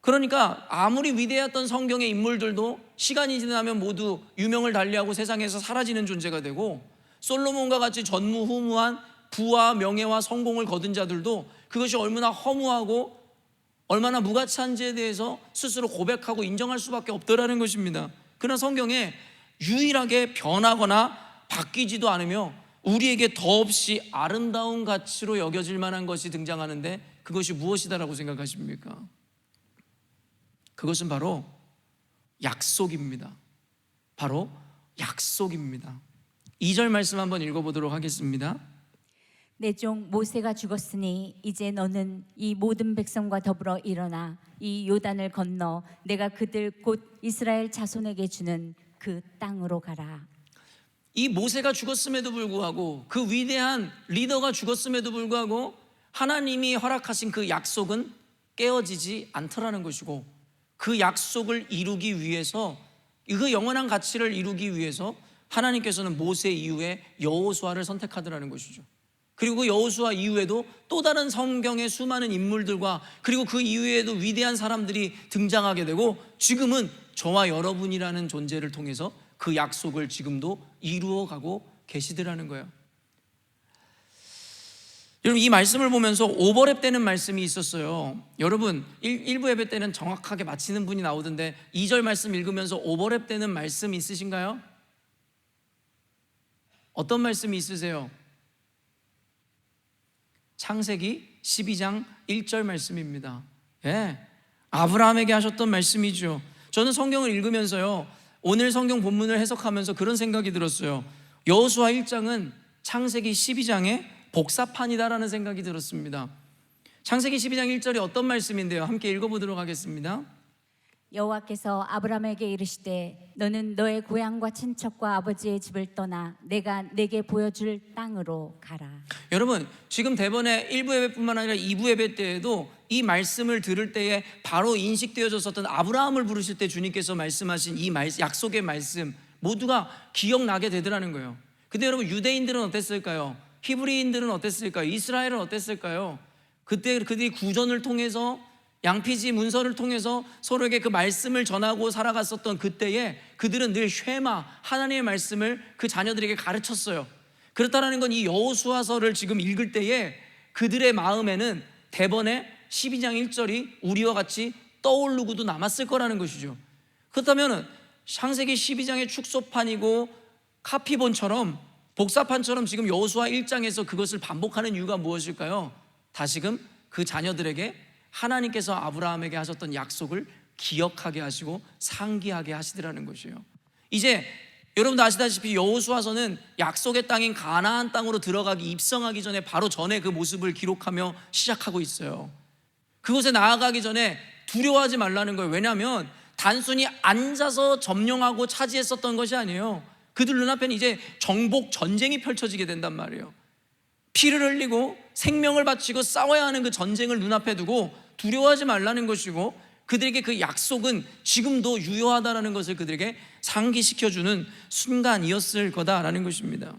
그러니까 아무리 위대했던 성경의 인물들도 시간이 지나면 모두 유명을 달리하고 세상에서 사라지는 존재가 되고, 솔로몬과 같이 전무후무한 부와 명예와 성공을 거둔 자들도 그것이 얼마나 허무하고 얼마나 무가치한지에 대해서 스스로 고백하고 인정할 수밖에 없더라는 것입니다. 그러나 성경에 유일하게 변하거나 바뀌지도 않으며 우리에게 더없이 아름다운 가치로 여겨질 만한 것이 등장하는데, 그것이 무엇이다라고 생각하십니까? 그것은 바로 약속입니다. 바로 약속입니다. 2절 말씀 한번 읽어보도록 하겠습니다.
내 종 모세가 죽었으니 이제 너는 이 모든 백성과 더불어 일어나 이 요단을 건너 내가 그들 곧 이스라엘 자손에게 주는 그 땅으로 가라.
이 모세가 죽었음에도 불구하고, 그 위대한 리더가 죽었음에도 불구하고 하나님이 허락하신 그 약속은 깨어지지 않더라는 것이고, 그 약속을 이루기 위해서, 그 영원한 가치를 이루기 위해서 하나님께서는 모세 이후에 여호수아를 선택하더라는 것이죠. 그리고 그 여호수아 이후에도 또 다른 성경의 수많은 인물들과, 그리고 그 이후에도 위대한 사람들이 등장하게 되고, 지금은 저와 여러분이라는 존재를 통해서 그 약속을 지금도 이루어가고 계시더라는 거예요. 여러분, 이 말씀을 보면서 오버랩 되는 말씀이 있었어요. 여러분, 1부 예배 때는 정확하게 마치는 분이 나오던데 2절 말씀 읽으면서 오버랩 되는 말씀 있으신가요? 어떤 말씀이 있으세요? 창세기 12장 1절 말씀입니다. 예, 아브라함에게 하셨던 말씀이죠. 저는 성경을 읽으면서요, 오늘 성경 본문을 해석하면서 그런 생각이 들었어요. 여호수아 1장은 창세기 12장의 복사판이다라는 생각이 들었습니다. 창세기 12장 1절이 어떤 말씀인데요? 함께 읽어보도록 하겠습니다.
여호와께서 아브라함에게 이르시되 너는 너의 고향과 친척과 아버지의 집을 떠나 내가 내게 보여줄 땅으로 가라. 여러분,
지금 대번에 1부 예배뿐만 아니라 2부 예배 때에도 이 말씀을 들을 때에 바로 인식되어졌었던 아브라함을 부르실 때 주님께서 말씀하신 이 약속의 말씀 모두가 기억나게 되더라는 거예요. 근데 여러분, 유대인들은 어땠을까요? 히브리인들은 어땠을까요? 이스라엘은 어땠을까요? 그때 그들이 구전을 통해서, 양피지 문서를 통해서 서로에게 그 말씀을 전하고 살아갔었던 그때에 그들은 늘 쉐마, 하나님의 말씀을 그 자녀들에게 가르쳤어요. 그렇다는 건 이 여호수아서를 지금 읽을 때에 그들의 마음에는 대번에 12장 1절이 우리와 같이 떠오르고도 남았을 거라는 것이죠. 그렇다면 창세기 12장의 축소판이고 카피본처럼, 복사판처럼 지금 여호수아 1장에서 그것을 반복하는 이유가 무엇일까요? 다시금 그 자녀들에게 하나님께서 아브라함에게 하셨던 약속을 기억하게 하시고 상기하게 하시더라는 것이에요. 이제 여러분도 아시다시피 여호수아서는 약속의 땅인 가나안 땅으로 들어가기, 입성하기 전에 바로 전에 그 모습을 기록하며 시작하고 있어요. 그곳에 나아가기 전에 두려워하지 말라는 거예요. 왜냐하면 단순히 앉아서 점령하고 차지했었던 것이 아니에요. 그들 눈앞에는 이제 정복 전쟁이 펼쳐지게 된단 말이에요. 피를 흘리고 생명을 바치고 싸워야 하는 그 전쟁을 눈앞에 두고 두려워하지 말라는 것이고, 그들에게 그 약속은 지금도 유효하다라는 것을 그들에게 상기시켜주는 순간이었을 거다라는 것입니다.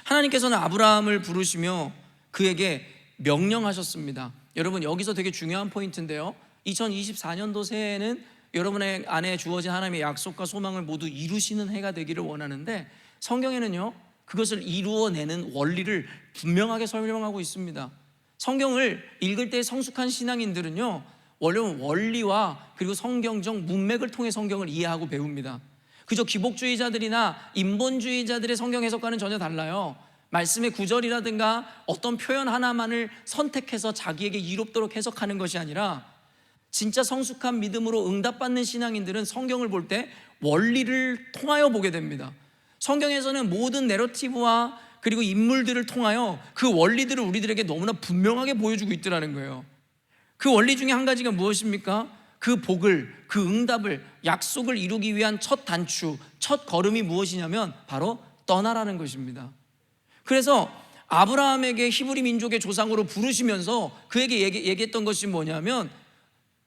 하나님께서는 아브라함을 부르시며 그에게 명령하셨습니다. 여러분, 여기서 되게 중요한 포인트인데요, 2024년도 새해에는 여러분의 안에 주어진 하나님의 약속과 소망을 모두 이루시는 해가 되기를 원하는데, 성경에는요 그것을 이루어내는 원리를 분명하게 설명하고 있습니다. 성경을 읽을 때 성숙한 신앙인들은요, 원래는 원리와 그리고 성경적 문맥을 통해 성경을 이해하고 배웁니다. 그저 기복주의자들이나 인본주의자들의 성경 해석과는 전혀 달라요. 말씀의 구절이라든가 어떤 표현 하나만을 선택해서 자기에게 이롭도록 해석하는 것이 아니라, 진짜 성숙한 믿음으로 응답받는 신앙인들은 성경을 볼 때 원리를 통하여 보게 됩니다. 성경에서는 모든 내러티브와 그리고 인물들을 통하여 그 원리들을 우리들에게 너무나 분명하게 보여주고 있더라는 거예요. 그 원리 중에 한 가지가 무엇입니까? 그 복을, 그 응답을, 약속을 이루기 위한 첫 단추, 첫 걸음이 무엇이냐면 바로 떠나라는 것입니다. 그래서 아브라함에게 히브리 민족의 조상으로 부르시면서 그에게 얘기했던 것이 뭐냐면,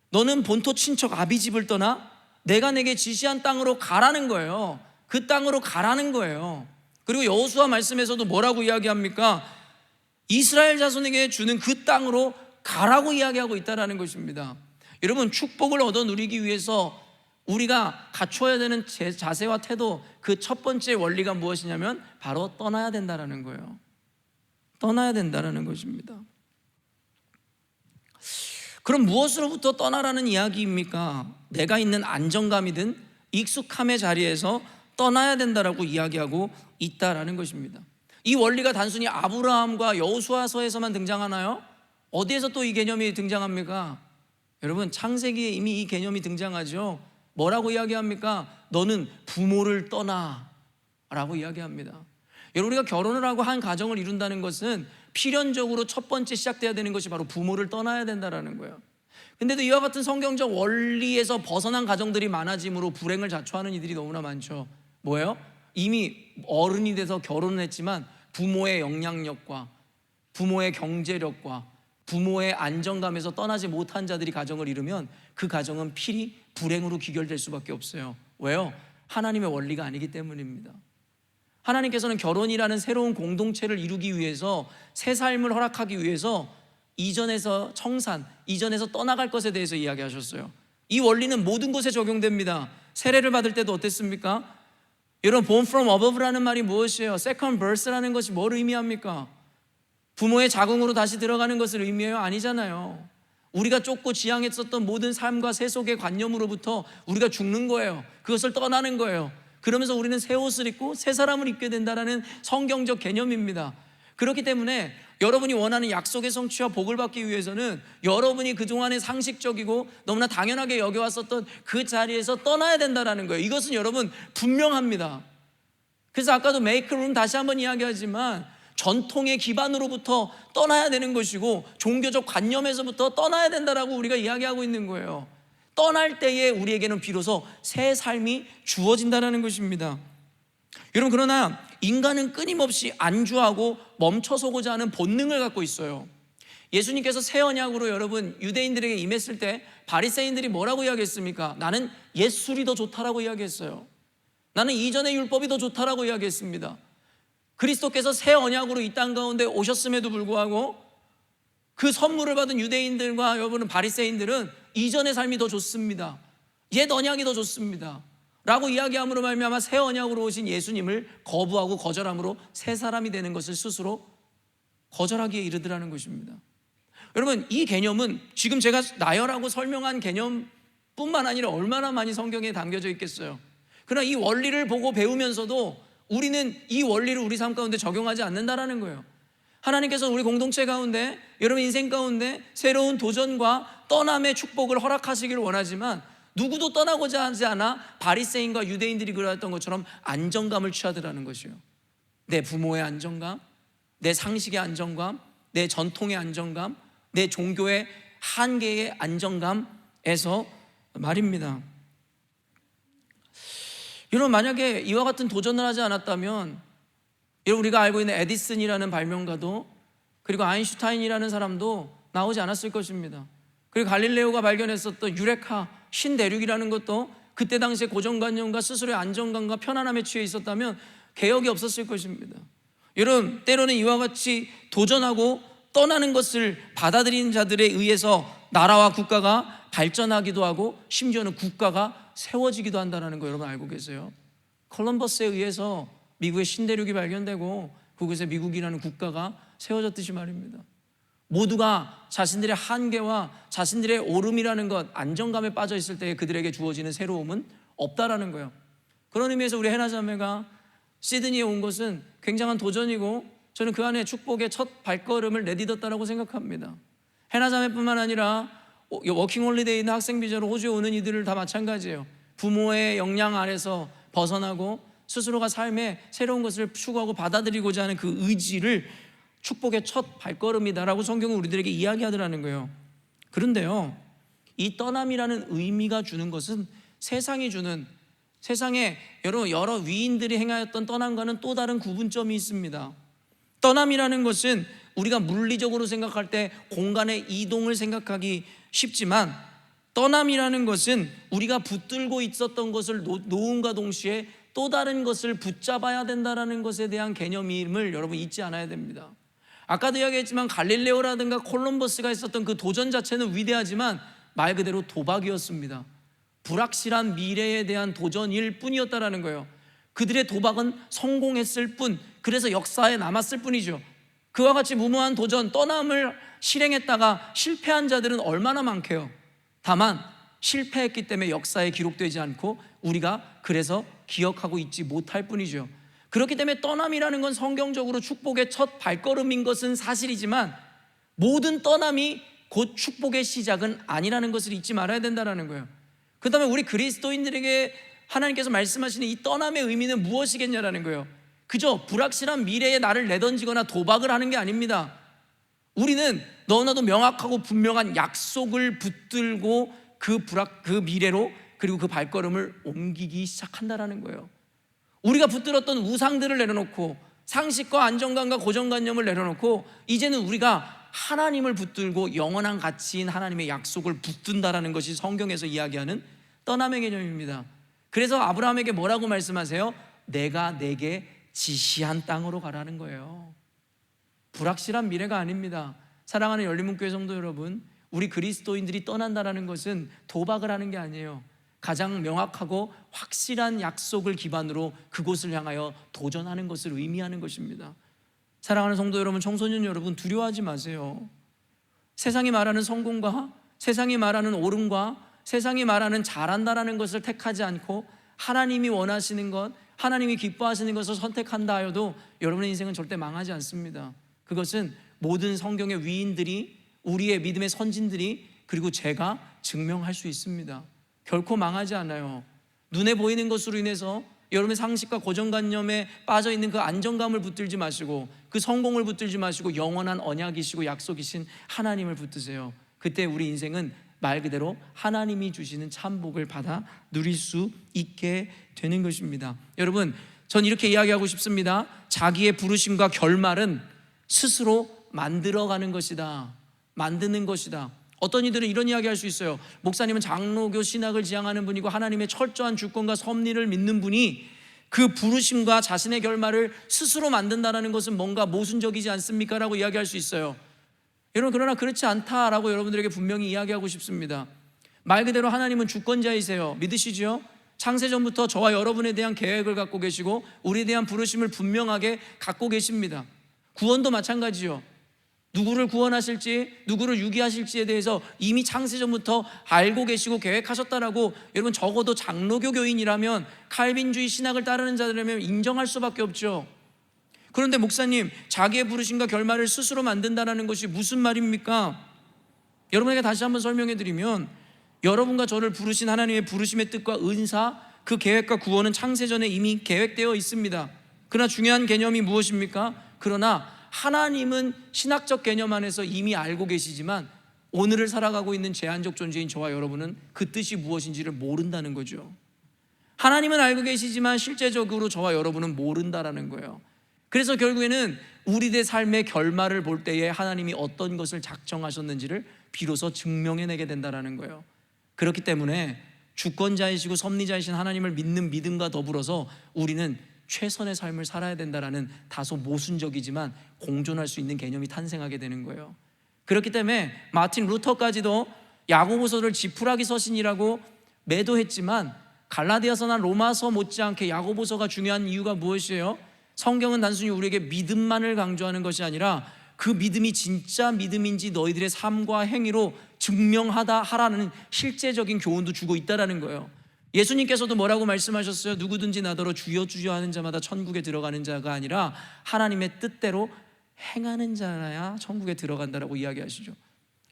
너는 본토 친척 아비 집을 떠나 내가 내게 지시한 땅으로 가라는 거예요. 그 땅으로 가라는 거예요. 그리고 여호수아 말씀에서도 뭐라고 이야기합니까? 이스라엘 자손에게 주는 그 땅으로 가라고 이야기하고 있다는 것입니다. 여러분, 축복을 얻어 누리기 위해서 우리가 갖춰야 되는 자세와 태도, 그 첫 번째 원리가 무엇이냐면 바로 떠나야 된다는 거예요. 떠나야 된다는 것입니다. 그럼 무엇으로부터 떠나라는 이야기입니까? 내가 있는 안정감이든 익숙함의 자리에서 떠나야 된다라고 이야기하고 있다라는 것입니다. 이 원리가 단순히 아브라함과 여호수아서에서만 등장하나요? 어디에서 또 이 개념이 등장합니까? 여러분, 창세기에 이미 이 개념이 등장하죠. 뭐라고 이야기합니까? 너는 부모를 떠나 라고 이야기합니다. 여러분, 우리가 결혼을 하고 한 가정을 이룬다는 것은 필연적으로 첫 번째 시작돼야 되는 것이 바로 부모를 떠나야 된다는 거예요. 근데도 이와 같은 성경적 원리에서 벗어난 가정들이 많아지므로 불행을 자초하는 이들이 너무나 많죠. 뭐예요? 이미 어른이 돼서 결혼을 했지만 부모의 영향력과 부모의 경제력과 부모의 안정감에서 떠나지 못한 자들이 가정을 이루면 그 가정은 필히 불행으로 귀결될 수밖에 없어요. 왜요? 하나님의 원리가 아니기 때문입니다. 하나님께서는 결혼이라는 새로운 공동체를 이루기 위해서, 새 삶을 허락하기 위해서 이전에서 청산, 이전에서 떠나갈 것에 대해서 이야기하셨어요. 이 원리는 모든 것에 적용됩니다. 세례를 받을 때도 어땠습니까? 여러분, born from above라는 말이 무엇이에요? second birth라는 것이 뭘 의미합니까? 부모의 자궁으로 다시 들어가는 것을 의미해요? 아니잖아요. 우리가 쫓고 지향했었던 모든 삶과 세속의 관념으로부터 우리가 죽는 거예요. 그것을 떠나는 거예요. 그러면서 우리는 새 옷을 입고 새 사람을 입게 된다는 성경적 개념입니다. 그렇기 때문에 여러분이 원하는 약속의 성취와 복을 받기 위해서는 여러분이 그동안의 상식적이고 너무나 당연하게 여겨왔었던 그 자리에서 떠나야 된다는 거예요. 이것은 여러분 분명합니다. 그래서 아까도 make room 다시 한번 이야기하지만 전통의 기반으로부터 떠나야 되는 것이고 종교적 관념에서부터 떠나야 된다라고 우리가 이야기하고 있는 거예요. 떠날 때에 우리에게는 비로소 새 삶이 주어진다는 것입니다. 여러분, 그러나 인간은 끊임없이 안주하고 멈춰서고자 하는 본능을 갖고 있어요. 예수님께서 새 언약으로 여러분 유대인들에게 임했을 때 바리새인들이 뭐라고 이야기했습니까? 나는 옛술이 더 좋다라고 이야기했어요. 나는 이전의 율법이 더 좋다라고 이야기했습니다. 그리스도께서 새 언약으로 이 땅 가운데 오셨음에도 불구하고 그 선물을 받은 유대인들과 여러분 바리새인들은 이전의 삶이 더 좋습니다. 옛 언약이 더 좋습니다 라고 이야기함으로 말미암아 새 언약으로 오신 예수님을 거부하고 거절함으로 새 사람이 되는 것을 스스로 거절하기에 이르더라는 것입니다. 여러분, 이 개념은 지금 제가 나열하고 설명한 개념뿐만 아니라 얼마나 많이 성경에 담겨져 있겠어요. 그러나 이 원리를 보고 배우면서도 우리는 이 원리를 우리 삶 가운데 적용하지 않는다라는 거예요. 하나님께서 우리 공동체 가운데, 여러분 인생 가운데 새로운 도전과 떠남의 축복을 허락하시기를 원하지만 누구도 떠나고자 하지 않아 바리새인과 유대인들이 그러했던 것처럼 안정감을 취하더라는 것이에요. 내 부모의 안정감, 내 상식의 안정감, 내 전통의 안정감, 내 종교의 한계의 안정감에서 말입니다. 여러분, 만약에 이와 같은 도전을 하지 않았다면 여러분, 우리가 알고 있는 에디슨이라는 발명가도 그리고 아인슈타인이라는 사람도 나오지 않았을 것입니다. 그리고 갈릴레오가 발견했었던 유레카, 신대륙이라는 것도 그때 당시에 고정관념과 스스로의 안정감과 편안함에 취해 있었다면 개혁이 없었을 것입니다. 여러분, 때로는 이와 같이 도전하고 떠나는 것을 받아들이는 자들에 의해서 나라와 국가가 발전하기도 하고 심지어는 국가가 세워지기도 한다는 거 여러분 알고 계세요? 콜럼버스에 의해서 미국의 신대륙이 발견되고 그곳에 미국이라는 국가가 세워졌듯이 말입니다. 모두가 자신들의 한계와 자신들의 오름이라는 것, 안정감에 빠져 있을 때 그들에게 주어지는 새로움은 없다라는 거예요. 그런 의미에서 우리 해나자매가 시드니에 온 것은 굉장한 도전이고 저는 그 안에 축복의 첫 발걸음을 내딛었다라고 생각합니다. 해나자매뿐만 아니라 워킹홀리데이 있는 학생 비자로 호주에 오는 이들을 다 마찬가지예요. 부모의 영향 아래서 벗어나고 스스로가 삶에 새로운 것을 추구하고 받아들이고자 하는 그 의지를 축복의 첫 발걸음이다라고 성경은 우리들에게 이야기하더라는 거예요. 그런데요, 이 떠남이라는 의미가 주는 것은 세상이 주는, 세상에 여러 위인들이 행하였던 떠남과는 또 다른 구분점이 있습니다. 떠남이라는 것은 우리가 물리적으로 생각할 때 공간의 이동을 생각하기 쉽지만 떠남이라는 것은 우리가 붙들고 있었던 것을 놓음과 동시에 또 다른 것을 붙잡아야 된다는 것에 대한 개념임을 여러분 잊지 않아야 됩니다. 아까도 이야기했지만 갈릴레오라든가 콜럼버스가 있었던 그 도전 자체는 위대하지만 말 그대로 도박이었습니다. 불확실한 미래에 대한 도전일 뿐이었다라는 거예요. 그들의 도박은 성공했을 뿐, 그래서 역사에 남았을 뿐이죠. 그와 같이 무모한 도전, 떠남을 실행했다가 실패한 자들은 얼마나 많게요. 다만 실패했기 때문에 역사에 기록되지 않고 우리가 그래서 기억하고 있지 못할 뿐이죠. 그렇기 때문에 떠남이라는 건 성경적으로 축복의 첫 발걸음인 것은 사실이지만 모든 떠남이 곧 축복의 시작은 아니라는 것을 잊지 말아야 된다는 거예요. 그 다음에 우리 그리스도인들에게 하나님께서 말씀하시는 이 떠남의 의미는 무엇이겠냐라는 거예요. 그저 불확실한 미래에 나를 내던지거나 도박을 하는 게 아닙니다. 우리는 너무나도 명확하고 분명한 약속을 붙들고 그 미래로, 그리고 그 발걸음을 옮기기 시작한다라는 거예요. 우리가 붙들었던 우상들을 내려놓고 상식과 안정감과 고정관념을 내려놓고 이제는 우리가 하나님을 붙들고 영원한 가치인 하나님의 약속을 붙든다라는 것이 성경에서 이야기하는 떠남의 개념입니다. 그래서 아브라함에게 뭐라고 말씀하세요? 내가 내게 지시한 땅으로 가라는 거예요. 불확실한 미래가 아닙니다. 사랑하는 열린문교회 성도 여러분, 우리 그리스도인들이 떠난다라는 것은 도박을 하는 게 아니에요. 가장 명확하고 확실한 약속을 기반으로 그곳을 향하여 도전하는 것을 의미하는 것입니다. 사랑하는 성도 여러분, 청소년 여러분, 두려워하지 마세요. 세상이 말하는 성공과 세상이 말하는 옳음과 세상이 말하는 잘한다라는 것을 택하지 않고 하나님이 원하시는 것, 하나님이 기뻐하시는 것을 선택한다 하여도 여러분의 인생은 절대 망하지 않습니다. 그것은 모든 성경의 위인들이, 우리의 믿음의 선진들이, 그리고 제가 증명할 수 있습니다. 결코 망하지 않아요. 눈에 보이는 것으로 인해서 여러분의 상식과 고정관념에 빠져있는 그 안정감을 붙들지 마시고 그 성공을 붙들지 마시고 영원한 언약이시고 약속이신 하나님을 붙드세요. 그때 우리 인생은 말 그대로 하나님이 주시는 참복을 받아 누릴 수 있게 되는 것입니다. 여러분, 전 이렇게 이야기하고 싶습니다. 자기의 부르심과 결말은 스스로 만들어가는 것이다. 만드는 것이다. 어떤 이들은 이런 이야기 할 수 있어요. 목사님은 장로교 신학을 지향하는 분이고 하나님의 철저한 주권과 섭리를 믿는 분이 그 부르심과 자신의 결말을 스스로 만든다는 것은 뭔가 모순적이지 않습니까? 라고 이야기할 수 있어요. 여러분, 그러나 그렇지 않다라고 여러분들에게 분명히 이야기하고 싶습니다. 말 그대로 하나님은 주권자이세요. 믿으시죠? 창세전부터 저와 여러분에 대한 계획을 갖고 계시고 우리에 대한 부르심을 분명하게 갖고 계십니다. 구원도 마찬가지요. 누구를 구원하실지, 누구를 유기하실지에 대해서 이미 창세전부터 알고 계시고 계획하셨다라고 여러분, 적어도 장로교 교인이라면, 칼빈주의 신학을 따르는 자들이라면 인정할 수밖에 없죠. 그런데 목사님, 자기의 부르심과 결말을 스스로 만든다는 것이 무슨 말입니까? 여러분에게 다시 한번 설명해 드리면, 여러분과 저를 부르신 하나님의 부르심의 뜻과 은사, 그 계획과 구원은 창세전에 이미 계획되어 있습니다. 그러나 중요한 개념이 무엇입니까? 그러나 하나님은 신학적 개념 안에서 이미 알고 계시지만 오늘을 살아가고 있는 제한적 존재인 저와 여러분은 그 뜻이 무엇인지를 모른다는 거죠. 하나님은 알고 계시지만 실제적으로 저와 여러분은 모른다라는 거예요. 그래서 결국에는 우리의 삶의 결말을 볼 때에 하나님이 어떤 것을 작정하셨는지를 비로소 증명해내게 된다라는 거예요. 그렇기 때문에 주권자이시고 섭리자이신 하나님을 믿는 믿음과 더불어서 우리는 최선의 삶을 살아야 된다라는 다소 모순적이지만 공존할 수 있는 개념이 탄생하게 되는 거예요. 그렇기 때문에 마틴 루터까지도 야고보서를 지푸라기 서신이라고 매도했지만 갈라디아서나 로마서 못지않게 야고보서가 중요한 이유가 무엇이에요? 성경은 단순히 우리에게 믿음만을 강조하는 것이 아니라 그 믿음이 진짜 믿음인지 너희들의 삶과 행위로 증명하라는 실제적인 교훈도 주고 있다는 거예요. 예수님께서도 뭐라고 말씀하셨어요? 누구든지 나더러 주여 주여 하는 자마다 천국에 들어가는 자가 아니라 하나님의 뜻대로 행하는 자라야 천국에 들어간다라고 이야기하시죠.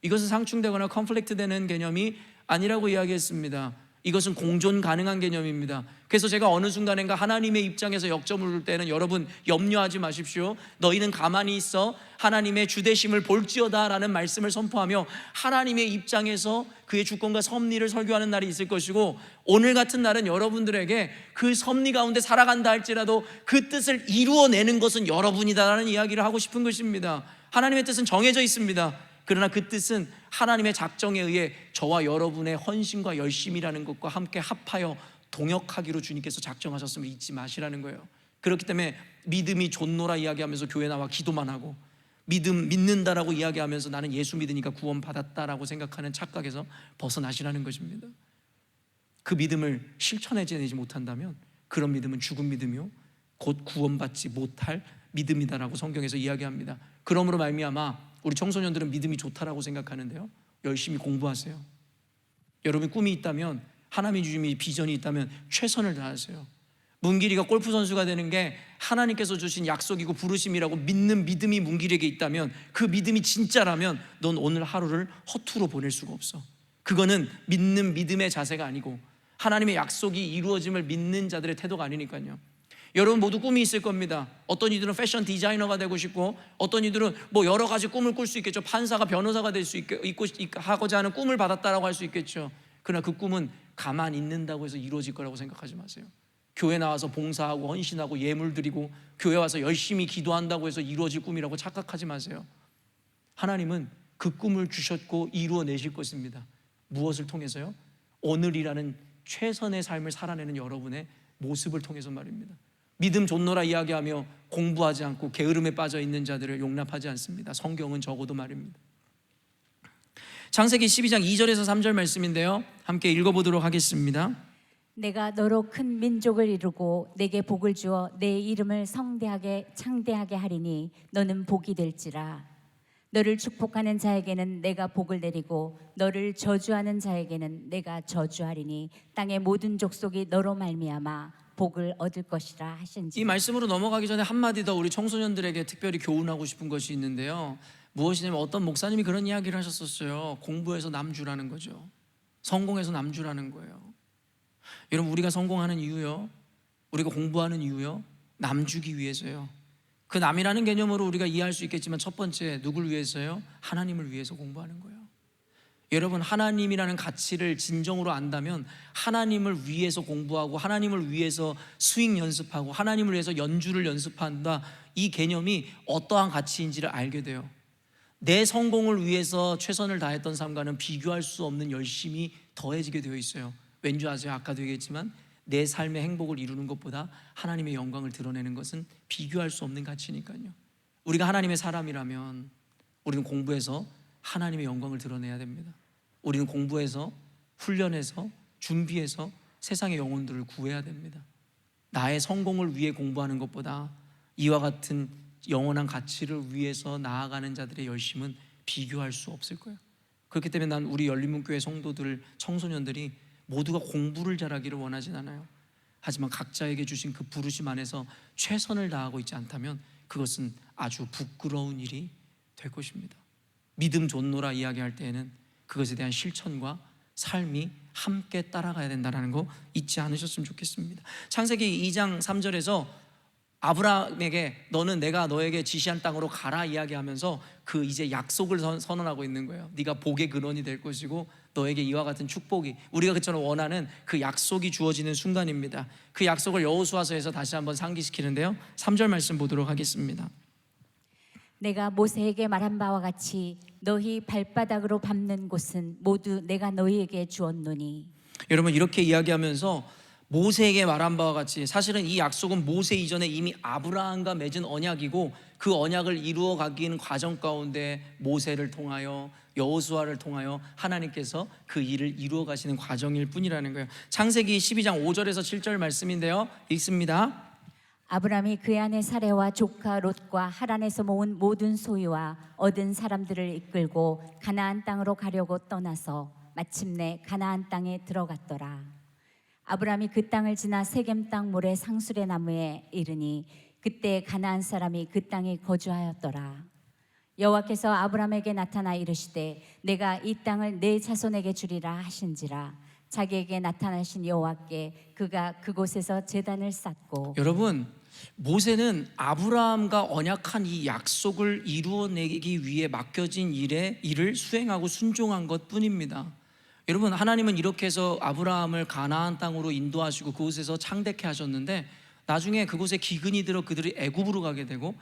이것은 상충되거나 컨플릭트 되는 개념이 아니라고 이야기했습니다. 이것은 공존 가능한 개념입니다. 그래서 제가 어느 순간인가 하나님의 입장에서 역점을 둘 때는 여러분 염려하지 마십시오. 너희는 가만히 있어 하나님의 주대심을 볼지어다 라는 말씀을 선포하며 하나님의 입장에서 그의 주권과 섭리를 설교하는 날이 있을 것이고, 오늘 같은 날은 여러분들에게 그 섭리 가운데 살아간다 할지라도 그 뜻을 이루어내는 것은 여러분이다라는 이야기를 하고 싶은 것입니다. 하나님의 뜻은 정해져 있습니다. 그러나 그 뜻은 하나님의 작정에 의해 저와 여러분의 헌신과 열심이라는 것과 함께 합하여 동역하기로 주님께서 작정하셨음을 잊지 마시라는 거예요. 그렇기 때문에 믿음이 존노라 이야기하면서 교회 나와 기도만 하고, 믿는다라고 이야기하면서 나는 예수 믿으니까 구원받았다라고 생각하는 착각에서 벗어나시라는 것입니다. 그 믿음을 실천해내지 못한다면 그런 믿음은 죽은 믿음이요 곧 구원받지 못할 믿음이다라고 성경에서 이야기합니다. 그러므로 말미암아 우리 청소년들은 믿음이 좋다라고 생각하는데요, 열심히 공부하세요. 여러분 꿈이 있다면, 하나님이 주신 비전이 있다면 최선을 다하세요. 문길이가 골프 선수가 되는 게 하나님께서 주신 약속이고 부르심이라고 믿는 믿음이 문길에게 있다면, 그 믿음이 진짜라면 넌 오늘 하루를 허투루 보낼 수가 없어. 그거는 믿는 믿음의 자세가 아니고 하나님의 약속이 이루어짐을 믿는 자들의 태도가 아니니까요. 여러분 모두 꿈이 있을 겁니다. 어떤 이들은 패션 디자이너가 되고 싶고, 어떤 이들은 뭐 여러 가지 꿈을 꿀 수 있겠죠. 판사가 변호사가 될 수 있고 하고자 하는 꿈을 받았다라고 할 수 있겠죠. 그러나 그 꿈은 가만히 있는다고 해서 이루어질 거라고 생각하지 마세요. 교회 나와서 봉사하고 헌신하고 예물 드리고 교회 와서 열심히 기도한다고 해서 이루어질 꿈이라고 착각하지 마세요. 하나님은 그 꿈을 주셨고 이루어내실 것입니다. 무엇을 통해서요? 오늘이라는 최선의 삶을 살아내는 여러분의 모습을 통해서 말입니다. 믿음 존노라 이야기하며 공부하지 않고 게으름에 빠져 있는 자들을 용납하지 않습니다. 성경은 적어도 말입니다. 창세기 12장 2절에서 3절 말씀인데요, 함께 읽어보도록 하겠습니다.
내가 너로 큰 민족을 이루고 내게 복을 주어 내 이름을 성대하게 창대하게 하리니 너는 복이 될지라. 너를 축복하는 자에게는 내가 복을 내리고 너를 저주하는 자에게는 내가 저주하리니 땅의 모든 족속이 너로 말미암아 복을 얻을 것이라 하신지.
이 말씀으로 넘어가기 전에 한마디 더 우리 청소년들에게 특별히 교훈하고 싶은 것이 있는데요, 무엇이냐면 어떤 목사님이 그런 이야기를 하셨었어요. 공부해서 남주라는 거죠. 성공해서 남주라는 거예요. 여러분 우리가 성공하는 이유요, 우리가 공부하는 이유요, 남주기 위해서요. 그 남이라는 개념으로 우리가 이해할 수 있겠지만 첫 번째 누굴 위해서요? 하나님을 위해서 공부하는 거예요. 여러분 하나님이라는 가치를 진정으로 안다면 하나님을 위해서 공부하고 하나님을 위해서 스윙 연습하고 하나님을 위해서 연주를 연습한다, 이 개념이 어떠한 가치인지를 알게 돼요. 내 성공을 위해서 최선을 다했던 삶과는 비교할 수 없는 열심이 더해지게 되어 있어요. 왠지 아세요? 아까도 얘기했지만 내 삶의 행복을 이루는 것보다 하나님의 영광을 드러내는 것은 비교할 수 없는 가치니까요. 우리가 하나님의 사람이라면 우리는 공부해서 하나님의 영광을 드러내야 됩니다. 우리는 공부해서 훈련해서 준비해서 세상의 영혼들을 구해야 됩니다. 나의 성공을 위해 공부하는 것보다 이와 같은 영원한 가치를 위해서 나아가는 자들의 열심은 비교할 수 없을 거예요. 그렇기 때문에 난 우리 열린문교회 성도들, 청소년들이 모두가 공부를 잘하기를 원하진 않아요. 하지만 각자에게 주신 그 부르심 안에서 최선을 다하고 있지 않다면 그것은 아주 부끄러운 일이 될 것입니다. 믿음 존노라 이야기할 때에는 그것에 대한 실천과 삶이 함께 따라가야 된다는 거 잊지 않으셨으면 좋겠습니다. 창세기 2장 3절에서 아브라함에게 너는 내가 너에게 지시한 땅으로 가라 이야기하면서 그 이제 약속을 선언하고 있는 거예요. 네가 복의 근원이 될 것이고 너에게 이와 같은 축복이, 우리가 그처럼 원하는 그 약속이 주어지는 순간입니다. 그 약속을 여호수아서에서 다시 한번 상기시키는데요, 3절 말씀 보도록 하겠습니다.
내가 모세에게 말한 바와 같이 너희 발바닥으로 밟는 곳은 모두 내가 너희에게 주었노니.
여러분 이렇게 이야기하면서 모세에게 말한 바와 같이, 사실은 이 약속은 모세 이전에 이미 아브라함과 맺은 언약이고 그 언약을 이루어 가기는 과정 가운데 모세를 통하여 여호수아를 통하여 하나님께서 그 일을 이루어 가시는 과정일 뿐이라는 거예요. 창세기 12장 5절에서 7절 말씀인데요, 읽습니다.
아브람이 그의 아내 사레와 조카 롯과 하란에서 모은 모든 소유와 얻은 사람들을 이끌고 가나안 땅으로 가려고 떠나서 마침내 가나안 땅에 들어갔더라. 아브람이 그 땅을 지나 세겜 땅 모래 상수레 나무에 이르니 그때 가나안 사람이 그 땅에 거주하였더라. 여호와께서 아브람에게 나타나 이르시되 내가 이 땅을 내 자손에게 주리라 하신지라. 자기에게 나타나신 여호와께 그가 그곳에서 제단을 쌓고.
여러분 모세는 아브라함과 언약한 이 약속을 이루어내기 위해 맡겨진 일을 수행하고 순종한 것 뿐입니다. 여러분 하나님은 이렇게 해서 아브라함을 가나안 땅으로 인도하시고 그곳에서 창대케 하셨는데 나중에 그곳에 기근이 들어 그들이 애굽으로 가게 되고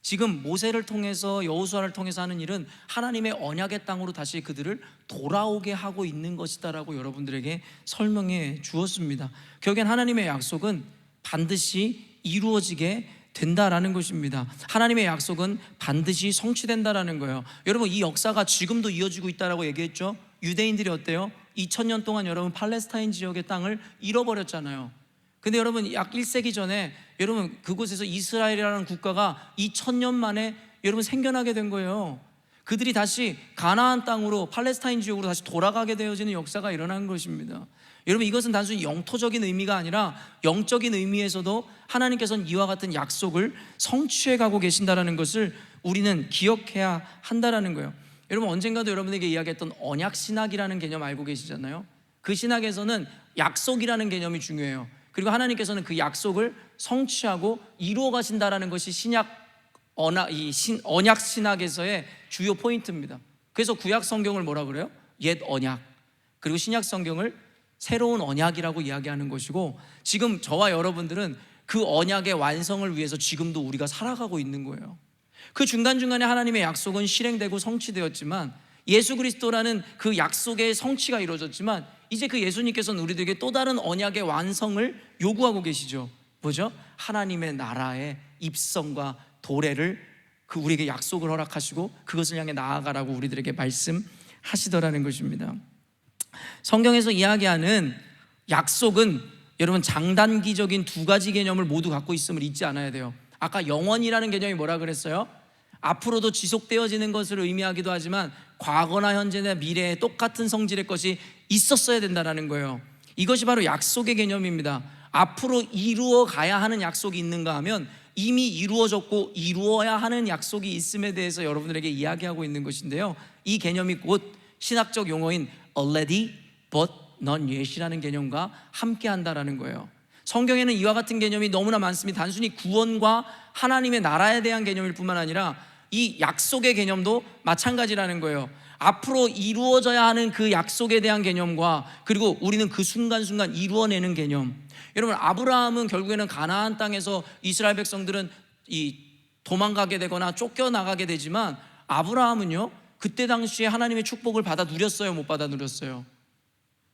지금 모세를 통해서 여호수아를 통해서 하는 일은 하나님의 언약의 땅으로 다시 그들을 돌아오게 하고 있는 것이다라고 여러분들에게 설명해 주었습니다. 결국엔 하나님의 약속은 반드시 이루어지게 된다라는 것입니다. 하나님의 약속은 반드시 성취된다라는 거예요. 여러분, 이 역사가 지금도 이어지고 있다라고 얘기했죠. 유대인들이 어때요? 2000년 동안 여러분 팔레스타인 지역의 땅을 잃어버렸잖아요. 근데 여러분, 약 1세기 전에 여러분 그곳에서 이스라엘이라는 국가가 2000년 만에 여러분 생겨나게 된 거예요. 그들이 다시 가나안 땅으로, 팔레스타인 지역으로 다시 돌아가게 되어지는 역사가 일어난 것입니다. 여러분, 이것은 단순히 영토적인 의미가 아니라 영적인 의미에서도 하나님께서는 이와 같은 약속을 성취해 가고 계신다라는 것을 우리는 기억해야 한다라는 거예요. 여러분, 언젠가도 여러분에게 이야기했던 언약 신학이라는 개념 알고 계시잖아요. 그 신학에서는 약속이라는 개념이 중요해요. 그리고 하나님께서는 그 약속을 성취하고 이루어 가신다라는 것이 언약 신학에서의 주요 포인트입니다. 그래서 구약 성경을 뭐라 그래요? 옛 언약. 그리고 신약 성경을 새로운 언약이라고 이야기하는 것이고, 지금 저와 여러분들은 그 언약의 완성을 위해서 지금도 우리가 살아가고 있는 거예요. 그 중간중간에 하나님의 약속은 실행되고 성취되었지만, 예수 그리스도라는 그 약속의 성취가 이루어졌지만, 이제 그 예수님께서는 우리들에게 또 다른 언약의 완성을 요구하고 계시죠. 뭐죠? 하나님의 나라의 입성과 도래를 우리에게 약속을 허락하시고 그것을 향해 나아가라고 우리들에게 말씀하시더라는 것입니다. 성경에서 이야기하는 약속은 여러분 장단기적인 두 가지 개념을 모두 갖고 있음을 잊지 않아야 돼요. 아까 영원이라는 개념이 뭐라 그랬어요? 앞으로도 지속되어지는 것을 의미하기도 하지만 과거나 현재나 미래에 똑같은 성질의 것이 있었어야 된다는 거예요. 이것이 바로 약속의 개념입니다. 앞으로 이루어 가야 하는 약속이 있는가 하면 이미 이루어졌고 이루어야 하는 약속이 있음에 대해서 여러분들에게 이야기하고 있는 것인데요, 이 개념이 곧 신학적 용어인 already but not yet이라는 개념과 함께 한다라는 거예요. 성경에는 이와 같은 개념이 너무나 많습니다. 단순히 구원과 하나님의 나라에 대한 개념일 뿐만 아니라 이 약속의 개념도 마찬가지라는 거예요. 앞으로 이루어져야 하는 그 약속에 대한 개념과, 그리고 우리는 그 순간순간 이루어내는 개념. 여러분, 아브라함은 결국에는 가나안 땅에서 이스라엘 백성들은 도망가게 되거나 쫓겨나가게 되지만, 아브라함은요 그때 당시에 하나님의 축복을 받아 누렸어요? 못 받아 누렸어요?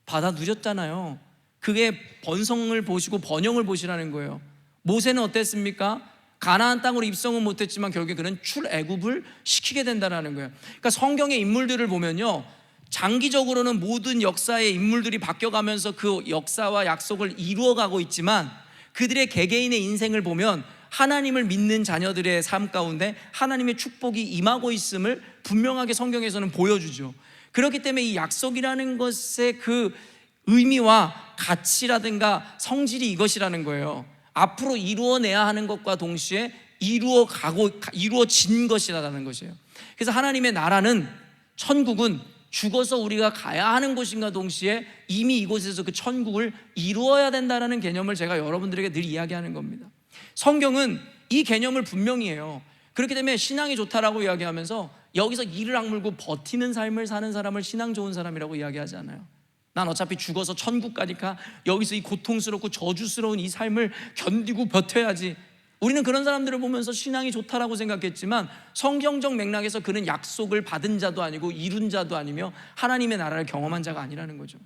받아 누렸잖아요. 그게 번성을 보시고 번영을 보시라는 거예요. 모세는 어땠습니까? 가나안 땅으로 입성은 못했지만 결국에 그는 출애굽을 시키게 된다는 거예요. 그러니까 성경의 인물들을 보면요, 장기적으로는 모든 역사의 인물들이 바뀌어가면서 그 역사와 약속을 이루어가고 있지만, 그들의 개개인의 인생을 보면 하나님을 믿는 자녀들의 삶 가운데 하나님의 축복이 임하고 있음을 분명하게 성경에서는 보여주죠. 그렇기 때문에 이 약속이라는 것의 그 의미와 가치라든가 성질이 이것이라는 거예요. 앞으로 이루어내야 하는 것과 동시에 이루어진 것이라는 것이에요. 그래서 하나님의 나라는, 천국은 죽어서 우리가 가야 하는 곳인가 동시에 이미 이곳에서 그 천국을 이루어야 된다는 개념을 제가 여러분들에게 늘 이야기하는 겁니다. 성경은 이 개념을 분명히 해요. 그렇기 때문에 신앙이 좋다라고 이야기하면서 여기서 이를 악물고 버티는 삶을 사는 사람을 신앙 좋은 사람이라고 이야기하지 않아요. 난 어차피 죽어서 천국 가니까 여기서 이 고통스럽고 저주스러운 이 삶을 견디고 버텨야지. 우리는 그런 사람들을 보면서 신앙이 좋다라고 생각했지만, 성경적 맥락에서 그는 약속을 받은 자도 아니고 이룬 자도 아니며 하나님의 나라를 경험한 자가 아니라는 거죠.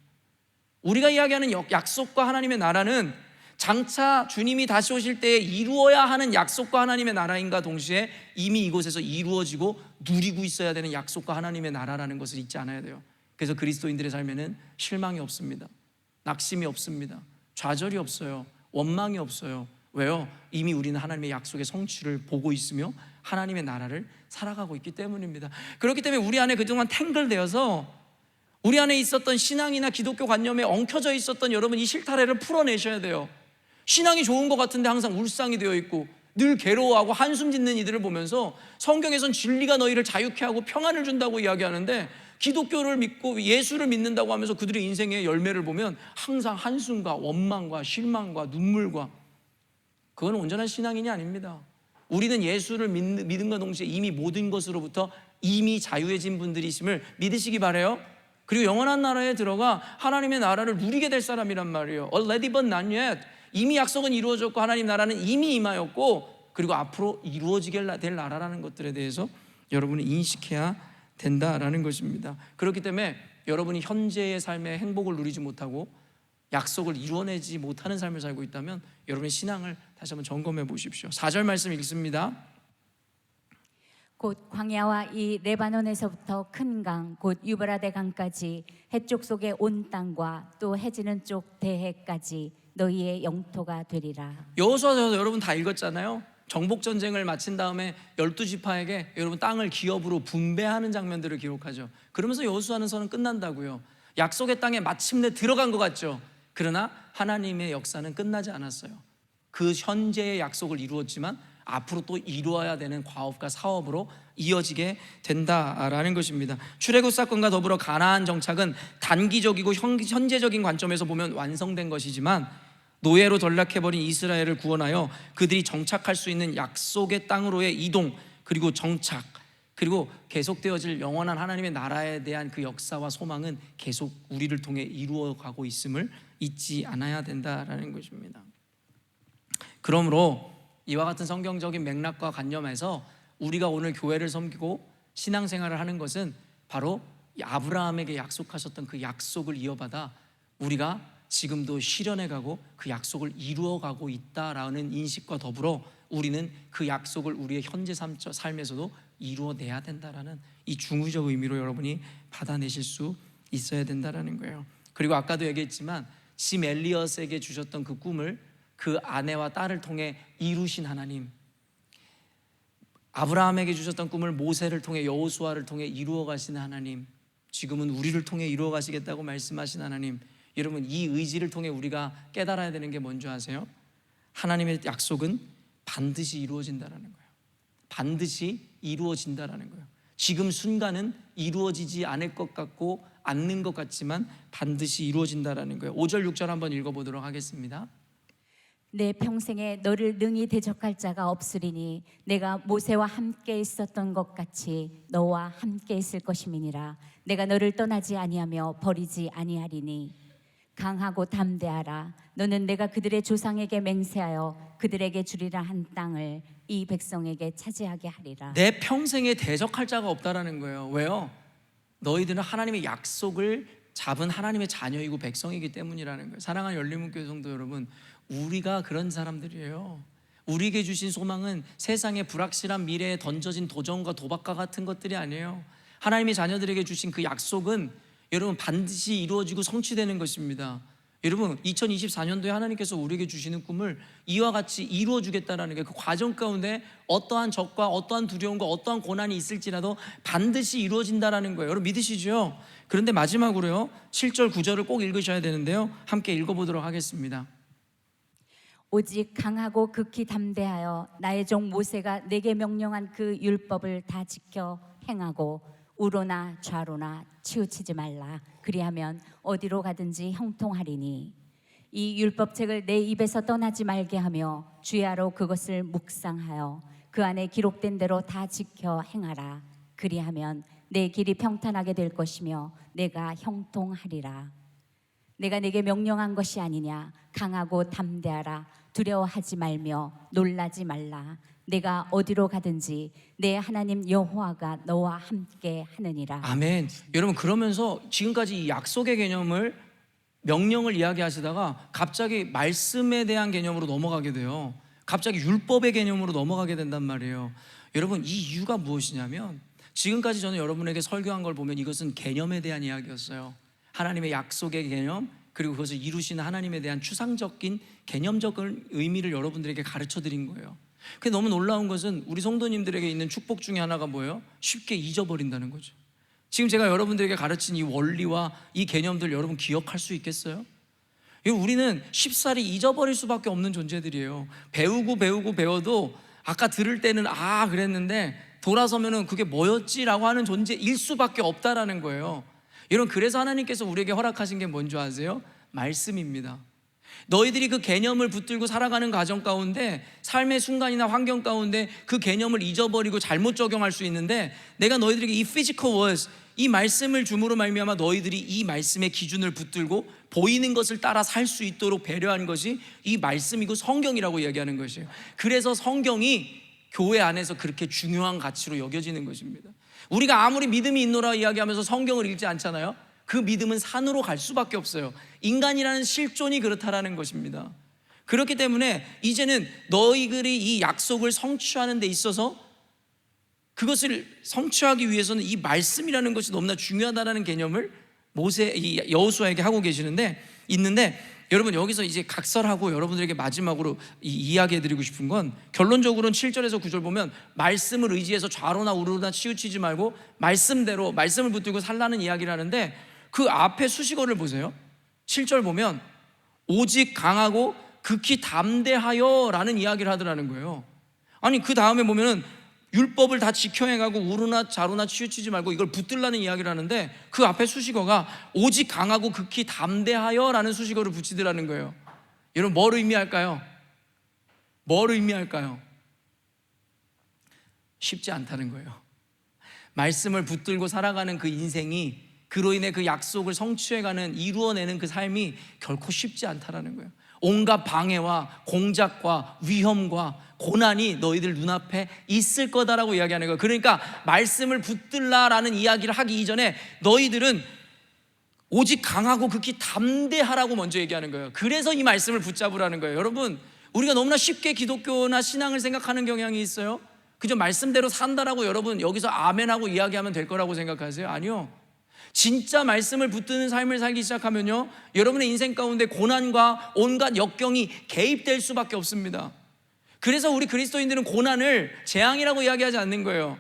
우리가 이야기하는 약속과 하나님의 나라는 장차 주님이 다시 오실 때에 이루어야 하는 약속과 하나님의 나라인가 동시에 이미 이곳에서 이루어지고 누리고 있어야 되는 약속과 하나님의 나라라는 것을 잊지 않아야 돼요. 그래서 그리스도인들의 삶에는 실망이 없습니다. 낙심이 없습니다. 좌절이 없어요. 원망이 없어요. 왜요? 이미 우리는 하나님의 약속의 성취를 보고 있으며 하나님의 나라를 살아가고 있기 때문입니다. 그렇기 때문에 우리 안에 그동안 탱글되어서 우리 안에 있었던 신앙이나 기독교 관념에 엉켜져 있었던 여러분, 이 실타래를 풀어내셔야 돼요. 신앙이 좋은 것 같은데 항상 울상이 되어 있고 늘 괴로워하고 한숨 짓는 이들을 보면서 성경에선 진리가 너희를 자유케 하고 평안을 준다고 이야기하는데, 기독교를 믿고 예수를 믿는다고 하면서 그들의 인생의 열매를 보면 항상 한숨과 원망과 실망과 눈물과, 그건 온전한 신앙인이 아닙니다. 우리는 예수를 믿음과 동시에 이미 모든 것으로부터 이미 자유해진 분들이심을 믿으시기 바라요. 그리고 영원한 나라에 들어가 하나님의 나라를 누리게 될 사람이란 말이에요. Already but not yet. 이미 약속은 이루어졌고 하나님 나라는 이미 임하였고 그리고 앞으로 이루어지게 될 나라라는 것들에 대해서 여러분이 인식해야 된다라는 것입니다. 그렇기 때문에 여러분이 현재의 삶의 행복을 누리지 못하고 약속을 이루어내지 못하는 삶을 살고 있다면 여러분의 신앙을 다시 한번 점검해 보십시오. 4절 말씀 읽습니다.
곧 광야와 이 레바논에서부터 큰 강, 곧 유브라데 강까지 해쪽 속의 온 땅과 또 해지는 쪽 대해까지 너희의 영토가 되리라.
여호수아서 여러분 다 읽었잖아요. 정복 전쟁을 마친 다음에 12지파에게 여러분 땅을 기업으로 분배하는 장면들을 기록하죠. 그러면서 여호수아는 서는 끝난다고요. 약속의 땅에 마침내 들어간 것 같죠. 그러나 하나님의 역사는 끝나지 않았어요. 그 현재의 약속을 이루었지만 앞으로 또 이루어야 되는 과업과 사업으로 이어지게 된다라는 것입니다. 출애굽 사건과 더불어 가나안 정착은 단기적이고 현재적인 관점에서 보면 완성된 것이지만 노예로 전락해버린 이스라엘을 구원하여 그들이 정착할 수 있는 약속의 땅으로의 이동, 그리고 정착, 그리고 계속되어질 영원한 하나님의 나라에 대한 그 역사와 소망은 계속 우리를 통해 이루어가고 있음을 잊지 않아야 된다라는 것입니다. 그러므로 이와 같은 성경적인 맥락과 관념에서 우리가 오늘 교회를 섬기고 신앙생활을 하는 것은 바로 아브라함에게 약속하셨던 그 약속을 이어받아 우리가 지금도 실현해가고 그 약속을 이루어가고 있다라는 인식과 더불어 우리는 그 약속을 우리의 현재 삶에서도 이루어내야 된다라는 이 중의적 의미로 여러분이 받아내실 수 있어야 된다라는 거예요. 그리고 아까도 얘기했지만 짐 엘리엇에게 주셨던 그 꿈을 그 아내와 딸을 통해 이루신 하나님, 아브라함에게 주셨던 꿈을 모세를 통해 여호수아를 통해 이루어 가시는 하나님, 지금은 우리를 통해 이루어 가시겠다고 말씀하신 하나님, 여러분 이 의지를 통해 우리가 깨달아야 되는 게 뭔지 아세요? 하나님의 약속은 반드시 이루어진다라는 거예요. 반드시 이루어진다라는 거예요. 지금 순간은 이루어지지 않을 것 같고 않는 것 같지만 반드시 이루어진다라는 거예요. 5절 6절 한번 읽어보도록 하겠습니다.
내 평생에 너를 능히 대적할 자가 없으리니 내가 모세와 함께 있었던 것 같이 너와 함께 있을 것임이니라. 내가 너를 떠나지 아니하며 버리지 아니하리니 강하고 담대하라. 너는 내가 그들의 조상에게 맹세하여 그들에게 주리라 한 땅을 이 백성에게 차지하게 하리라.
내 평생에 대적할 자가 없다라는 거예요. 왜요? 너희들은 하나님의 약속을 잡은 하나님의 자녀이고 백성이기 때문이라는 거예요. 사랑하는 열린문교회 성도 여러분, 우리가 그런 사람들이에요. 우리에게 주신 소망은 세상의 불확실한 미래에 던져진 도전과 도박과 같은 것들이 아니에요. 하나님의 자녀들에게 주신 그 약속은 여러분 반드시 이루어지고 성취되는 것입니다. 여러분 2024년도에 하나님께서 우리에게 주시는 꿈을 이와 같이 이루어 주겠다라는 게 그 과정 가운데 어떠한 적과 어떠한 두려움과 어떠한 고난이 있을지라도 반드시 이루어진다라는 거예요. 여러분 믿으시죠? 그런데 마지막으로요 7절 9절을 꼭 읽으셔야 되는데요, 함께 읽어보도록 하겠습니다.
오직 강하고 극히 담대하여 나의 종 모세가 내게 명령한 그 율법을 다 지켜 행하고 우로나 좌로나 치우치지 말라. 그리하면 어디로 가든지 형통하리니 이 율법책을 내 입에서 떠나지 말게 하며 주야로 그것을 묵상하여 그 안에 기록된 대로 다 지켜 행하라. 그리하면 내 길이 평탄하게 될 것이며 내가 형통하리라. 내가 내게 명령한 것이 아니냐. 강하고 담대하라. 두려워하지 말며 놀라지 말라. 내가 어디로 가든지 내 하나님 여호와가 너와 함께 하느니라.
아멘. 여러분 그러면서 지금까지 이 약속의 개념을 명령을 이야기하시다가 갑자기 말씀에 대한 개념으로 넘어가게 돼요. 갑자기 율법의 개념으로 넘어가게 된단 말이에요. 여러분 이 이유가 무엇이냐면 지금까지 저는 여러분에게 설교한 걸 보면 이것은 개념에 대한 이야기였어요. 하나님의 약속의 개념, 그리고 그것을 이루시는 하나님에 대한 추상적인 개념적인 의미를 여러분들에게 가르쳐 드린 거예요. 근데 너무 놀라운 것은 우리 성도님들에게 있는 축복 중에 하나가 뭐예요? 쉽게 잊어버린다는 거죠. 지금 제가 여러분들에게 가르친 이 원리와 이 개념들 여러분 기억할 수 있겠어요? 우리는 쉽사리 잊어버릴 수밖에 없는 존재들이에요. 배워도 아까 들을 때는 아 그랬는데 돌아서면은 그게 뭐였지라고 하는 존재일 수밖에 없다라는 거예요. 여러분 그래서 하나님께서 우리에게 허락하신 게 뭔지 아세요? 말씀입니다. 너희들이 그 개념을 붙들고 살아가는 과정 가운데, 삶의 순간이나 환경 가운데 그 개념을 잊어버리고 잘못 적용할 수 있는데, 내가 너희들에게 이 physical words, 이 말씀을 줌으로 말미암아 너희들이 이 말씀의 기준을 붙들고 보이는 것을 따라 살 수 있도록 배려하는 것이 이 말씀이고 성경이라고 이야기하는 것이에요. 그래서 성경이 교회 안에서 그렇게 중요한 가치로 여겨지는 것입니다. 우리가 아무리 믿음이 있노라 이야기하면서 성경을 읽지 않잖아요. 그 믿음은 산으로 갈 수밖에 없어요. 인간이라는 실존이 그렇다라는 것입니다. 그렇기 때문에 이제는 너희들이 이 약속을 성취하는 데 있어서, 그것을 성취하기 위해서는 이 말씀이라는 것이 너무나 중요하다는 개념을 여호수아에게 하고 계시는데, 여러분 여기서 이제 각설하고 여러분들에게 마지막으로 이야기해드리고 싶은 건, 결론적으로는 7절에서 9절 보면 말씀을 의지해서 좌로나 우로나 치우치지 말고 말씀대로 말씀을 붙들고 살라는 이야기를 하는데, 그 앞에 수식어를 보세요. 7절 보면 오직 강하고 극히 담대하여 라는 이야기를 하더라는 거예요. 아니 그 다음에 보면은 율법을 다 지켜 행하고 우로나 좌로나 치우치지 말고 이걸 붙들라는 이야기를 하는데, 그 앞에 수식어가 오직 강하고 극히 담대하여 라는 수식어를 붙이더라는 거예요. 여러분 뭘 의미할까요? 뭘 의미할까요? 쉽지 않다는 거예요. 말씀을 붙들고 살아가는 그 인생이, 그로 인해 그 약속을 성취해가는, 이루어내는 그 삶이 결코 쉽지 않다라는 거예요. 온갖 방해와 공작과 위험과 고난이 너희들 눈앞에 있을 거다라고 이야기하는 거예요. 그러니까 말씀을 붙들라라는 이야기를 하기 이전에 너희들은 오직 강하고 극히 담대하라고 먼저 얘기하는 거예요. 그래서 이 말씀을 붙잡으라는 거예요. 여러분, 우리가 너무나 쉽게 기독교나 신앙을 생각하는 경향이 있어요. 그저 말씀대로 산다라고 여러분 여기서 아멘하고 이야기하면 될 거라고 생각하세요? 아니요. 진짜 말씀을 붙드는 삶을 살기 시작하면요, 여러분의 인생 가운데 고난과 온갖 역경이 개입될 수밖에 없습니다. 그래서 우리 그리스도인들은 고난을 재앙이라고 이야기하지 않는 거예요.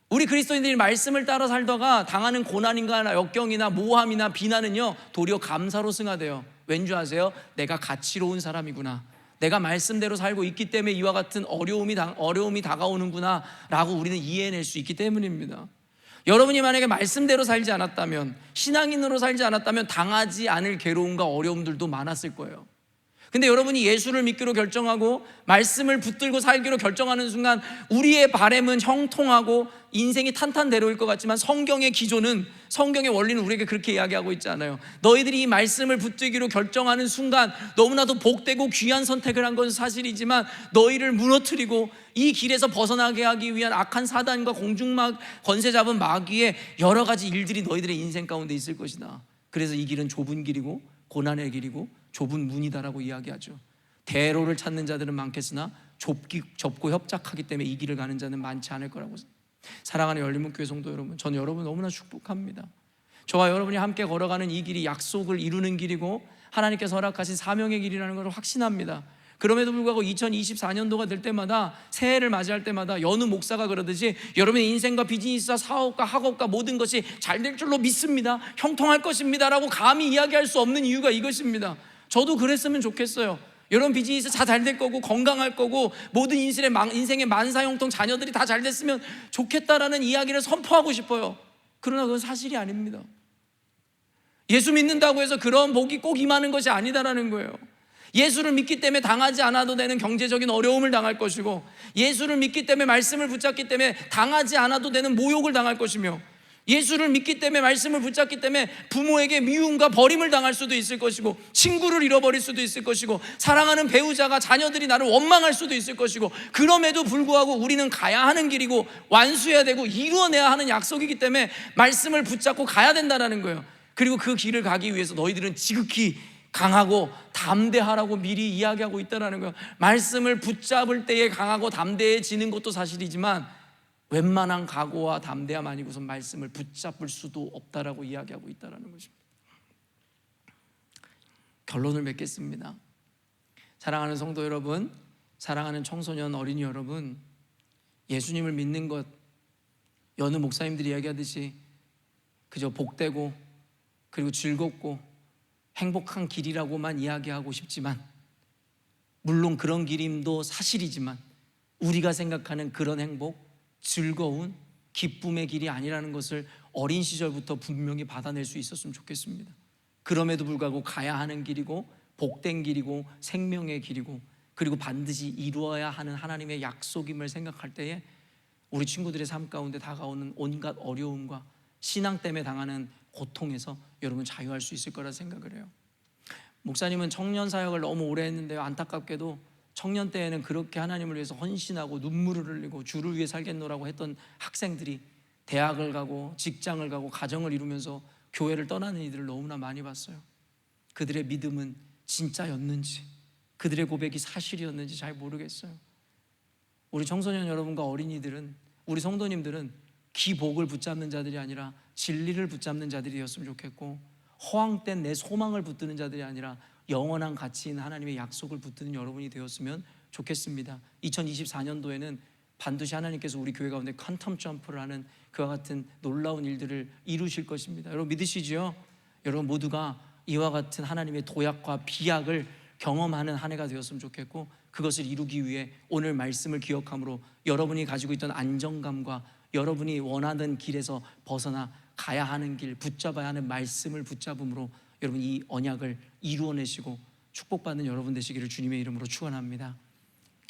우리 그리스도인들이 말씀을 따라 살다가 당하는 고난인가 역경이나 모함이나 비난은요, 도리어 감사로 승화돼요. 왠 줄 아세요? 내가 가치로운 사람이구나, 내가 말씀대로 살고 있기 때문에 이와 같은 어려움이 다가오는구나 라고 우리는 이해해낼 수 있기 때문입니다. 여러분이 만약에 말씀대로 살지 않았다면, 신앙인으로 살지 않았다면 당하지 않을 괴로움과 어려움들도 많았을 거예요. 근데 여러분이 예수를 믿기로 결정하고 말씀을 붙들고 살기로 결정하는 순간, 우리의 바램은 형통하고 인생이 탄탄대로일 것 같지만 성경의 기조는, 성경의 원리는 우리에게 그렇게 이야기하고 있지 않아요. 너희들이 이 말씀을 붙들기로 결정하는 순간 너무나도 복되고 귀한 선택을 한 건 사실이지만, 너희를 무너뜨리고 이 길에서 벗어나게 하기 위한 악한 사단과 공중막 권세 잡은 마귀의 여러 가지 일들이 너희들의 인생 가운데 있을 것이다. 그래서 이 길은 좁은 길이고 고난의 길이고 좁은 문이다라고 이야기하죠. 대로를 찾는 자들은 많겠으나 좁고 협착하기 때문에 이 길을 가는 자는 많지 않을 거라고. 사랑하는 열린문교회 성도 여러분, 저는 여러분 너무나 축복합니다. 저와 여러분이 함께 걸어가는 이 길이 약속을 이루는 길이고 하나님께서 허락하신 사명의 길이라는 걸 확신합니다. 그럼에도 불구하고 2024년도가 될 때마다, 새해를 맞이할 때마다 여느 목사가 그러듯이 여러분의 인생과 비즈니스와 사업과 학업과 모든 것이 잘 될 줄로 믿습니다, 형통할 것입니다 라고 감히 이야기할 수 없는 이유가 이것입니다. 저도 그랬으면 좋겠어요. 여러분 비즈니스 다 잘 될 거고 건강할 거고 모든 인생의 만사형통, 자녀들이 다 잘 됐으면 좋겠다라는 이야기를 선포하고 싶어요. 그러나 그건 사실이 아닙니다. 예수 믿는다고 해서 그런 복이 꼭 임하는 것이 아니다라는 거예요. 예수를 믿기 때문에 당하지 않아도 되는 경제적인 어려움을 당할 것이고, 예수를 믿기 때문에 말씀을 붙잡기 때문에 당하지 않아도 되는 모욕을 당할 것이며, 예수를 믿기 때문에 말씀을 붙잡기 때문에 부모에게 미움과 버림을 당할 수도 있을 것이고, 친구를 잃어버릴 수도 있을 것이고, 사랑하는 배우자가, 자녀들이 나를 원망할 수도 있을 것이고, 그럼에도 불구하고 우리는 가야 하는 길이고 완수해야 되고 이루어내야 하는 약속이기 때문에 말씀을 붙잡고 가야 된다는 거예요. 그리고 그 길을 가기 위해서 너희들은 지극히 강하고 담대하라고 미리 이야기하고 있다는 거예요. 말씀을 붙잡을 때에 강하고 담대해지는 것도 사실이지만 웬만한 각오와 담대함 아니고선 말씀을 붙잡을 수도 없다라고 이야기하고 있다는 것입니다. 결론을 맺겠습니다. 사랑하는 성도 여러분, 사랑하는 청소년 어린이 여러분, 예수님을 믿는 것, 여느 목사님들이 이야기하듯이 그저 복되고 그리고 즐겁고 행복한 길이라고만 이야기하고 싶지만, 물론 그런 길임도 사실이지만 우리가 생각하는 그런 행복, 즐거운 기쁨의 길이 아니라는 것을 어린 시절부터 분명히 받아낼 수 있었으면 좋겠습니다. 그럼에도 불구하고 가야 하는 길이고 복된 길이고 생명의 길이고 그리고 반드시 이루어야 하는 하나님의 약속임을 생각할 때에 우리 친구들의 삶 가운데 다가오는 온갖 어려움과 신앙 때문에 당하는 고통에서 여러분 자유할 수 있을 거라 생각을 해요. 목사님은 청년 사역을 너무 오래 했는데요, 안타깝게도 청년 때에는 그렇게 하나님을 위해서 헌신하고 눈물을 흘리고 주를 위해 살겠노라고 했던 학생들이 대학을 가고 직장을 가고 가정을 이루면서 교회를 떠나는 이들을 너무나 많이 봤어요. 그들의 믿음은 진짜였는지, 그들의 고백이 사실이었는지 잘 모르겠어요. 우리 청소년 여러분과 어린이들은, 우리 성도님들은 기복을 붙잡는 자들이 아니라 진리를 붙잡는 자들이었으면 좋겠고, 허황된 내 소망을 붙드는 자들이 아니라 영원한 가치인 하나님의 약속을 붙드는 여러분이 되었으면 좋겠습니다. 2024년도에는 반드시 하나님께서 우리 교회 가운데 퀀텀 점프를 하는 그와 같은 놀라운 일들을 이루실 것입니다. 여러분 믿으시지요? 여러분 모두가 이와 같은 하나님의 도약과 비약을 경험하는 한 해가 되었으면 좋겠고, 그것을 이루기 위해 오늘 말씀을 기억함으로 여러분이 가지고 있던 안정감과 여러분이 원하는 길에서 벗어나 가야 하는 길, 붙잡아야 하는 말씀을 붙잡음으로 여러분 이 언약을 이루어내시고 축복받는 여러분 되시기를 주님의 이름으로 축원합니다.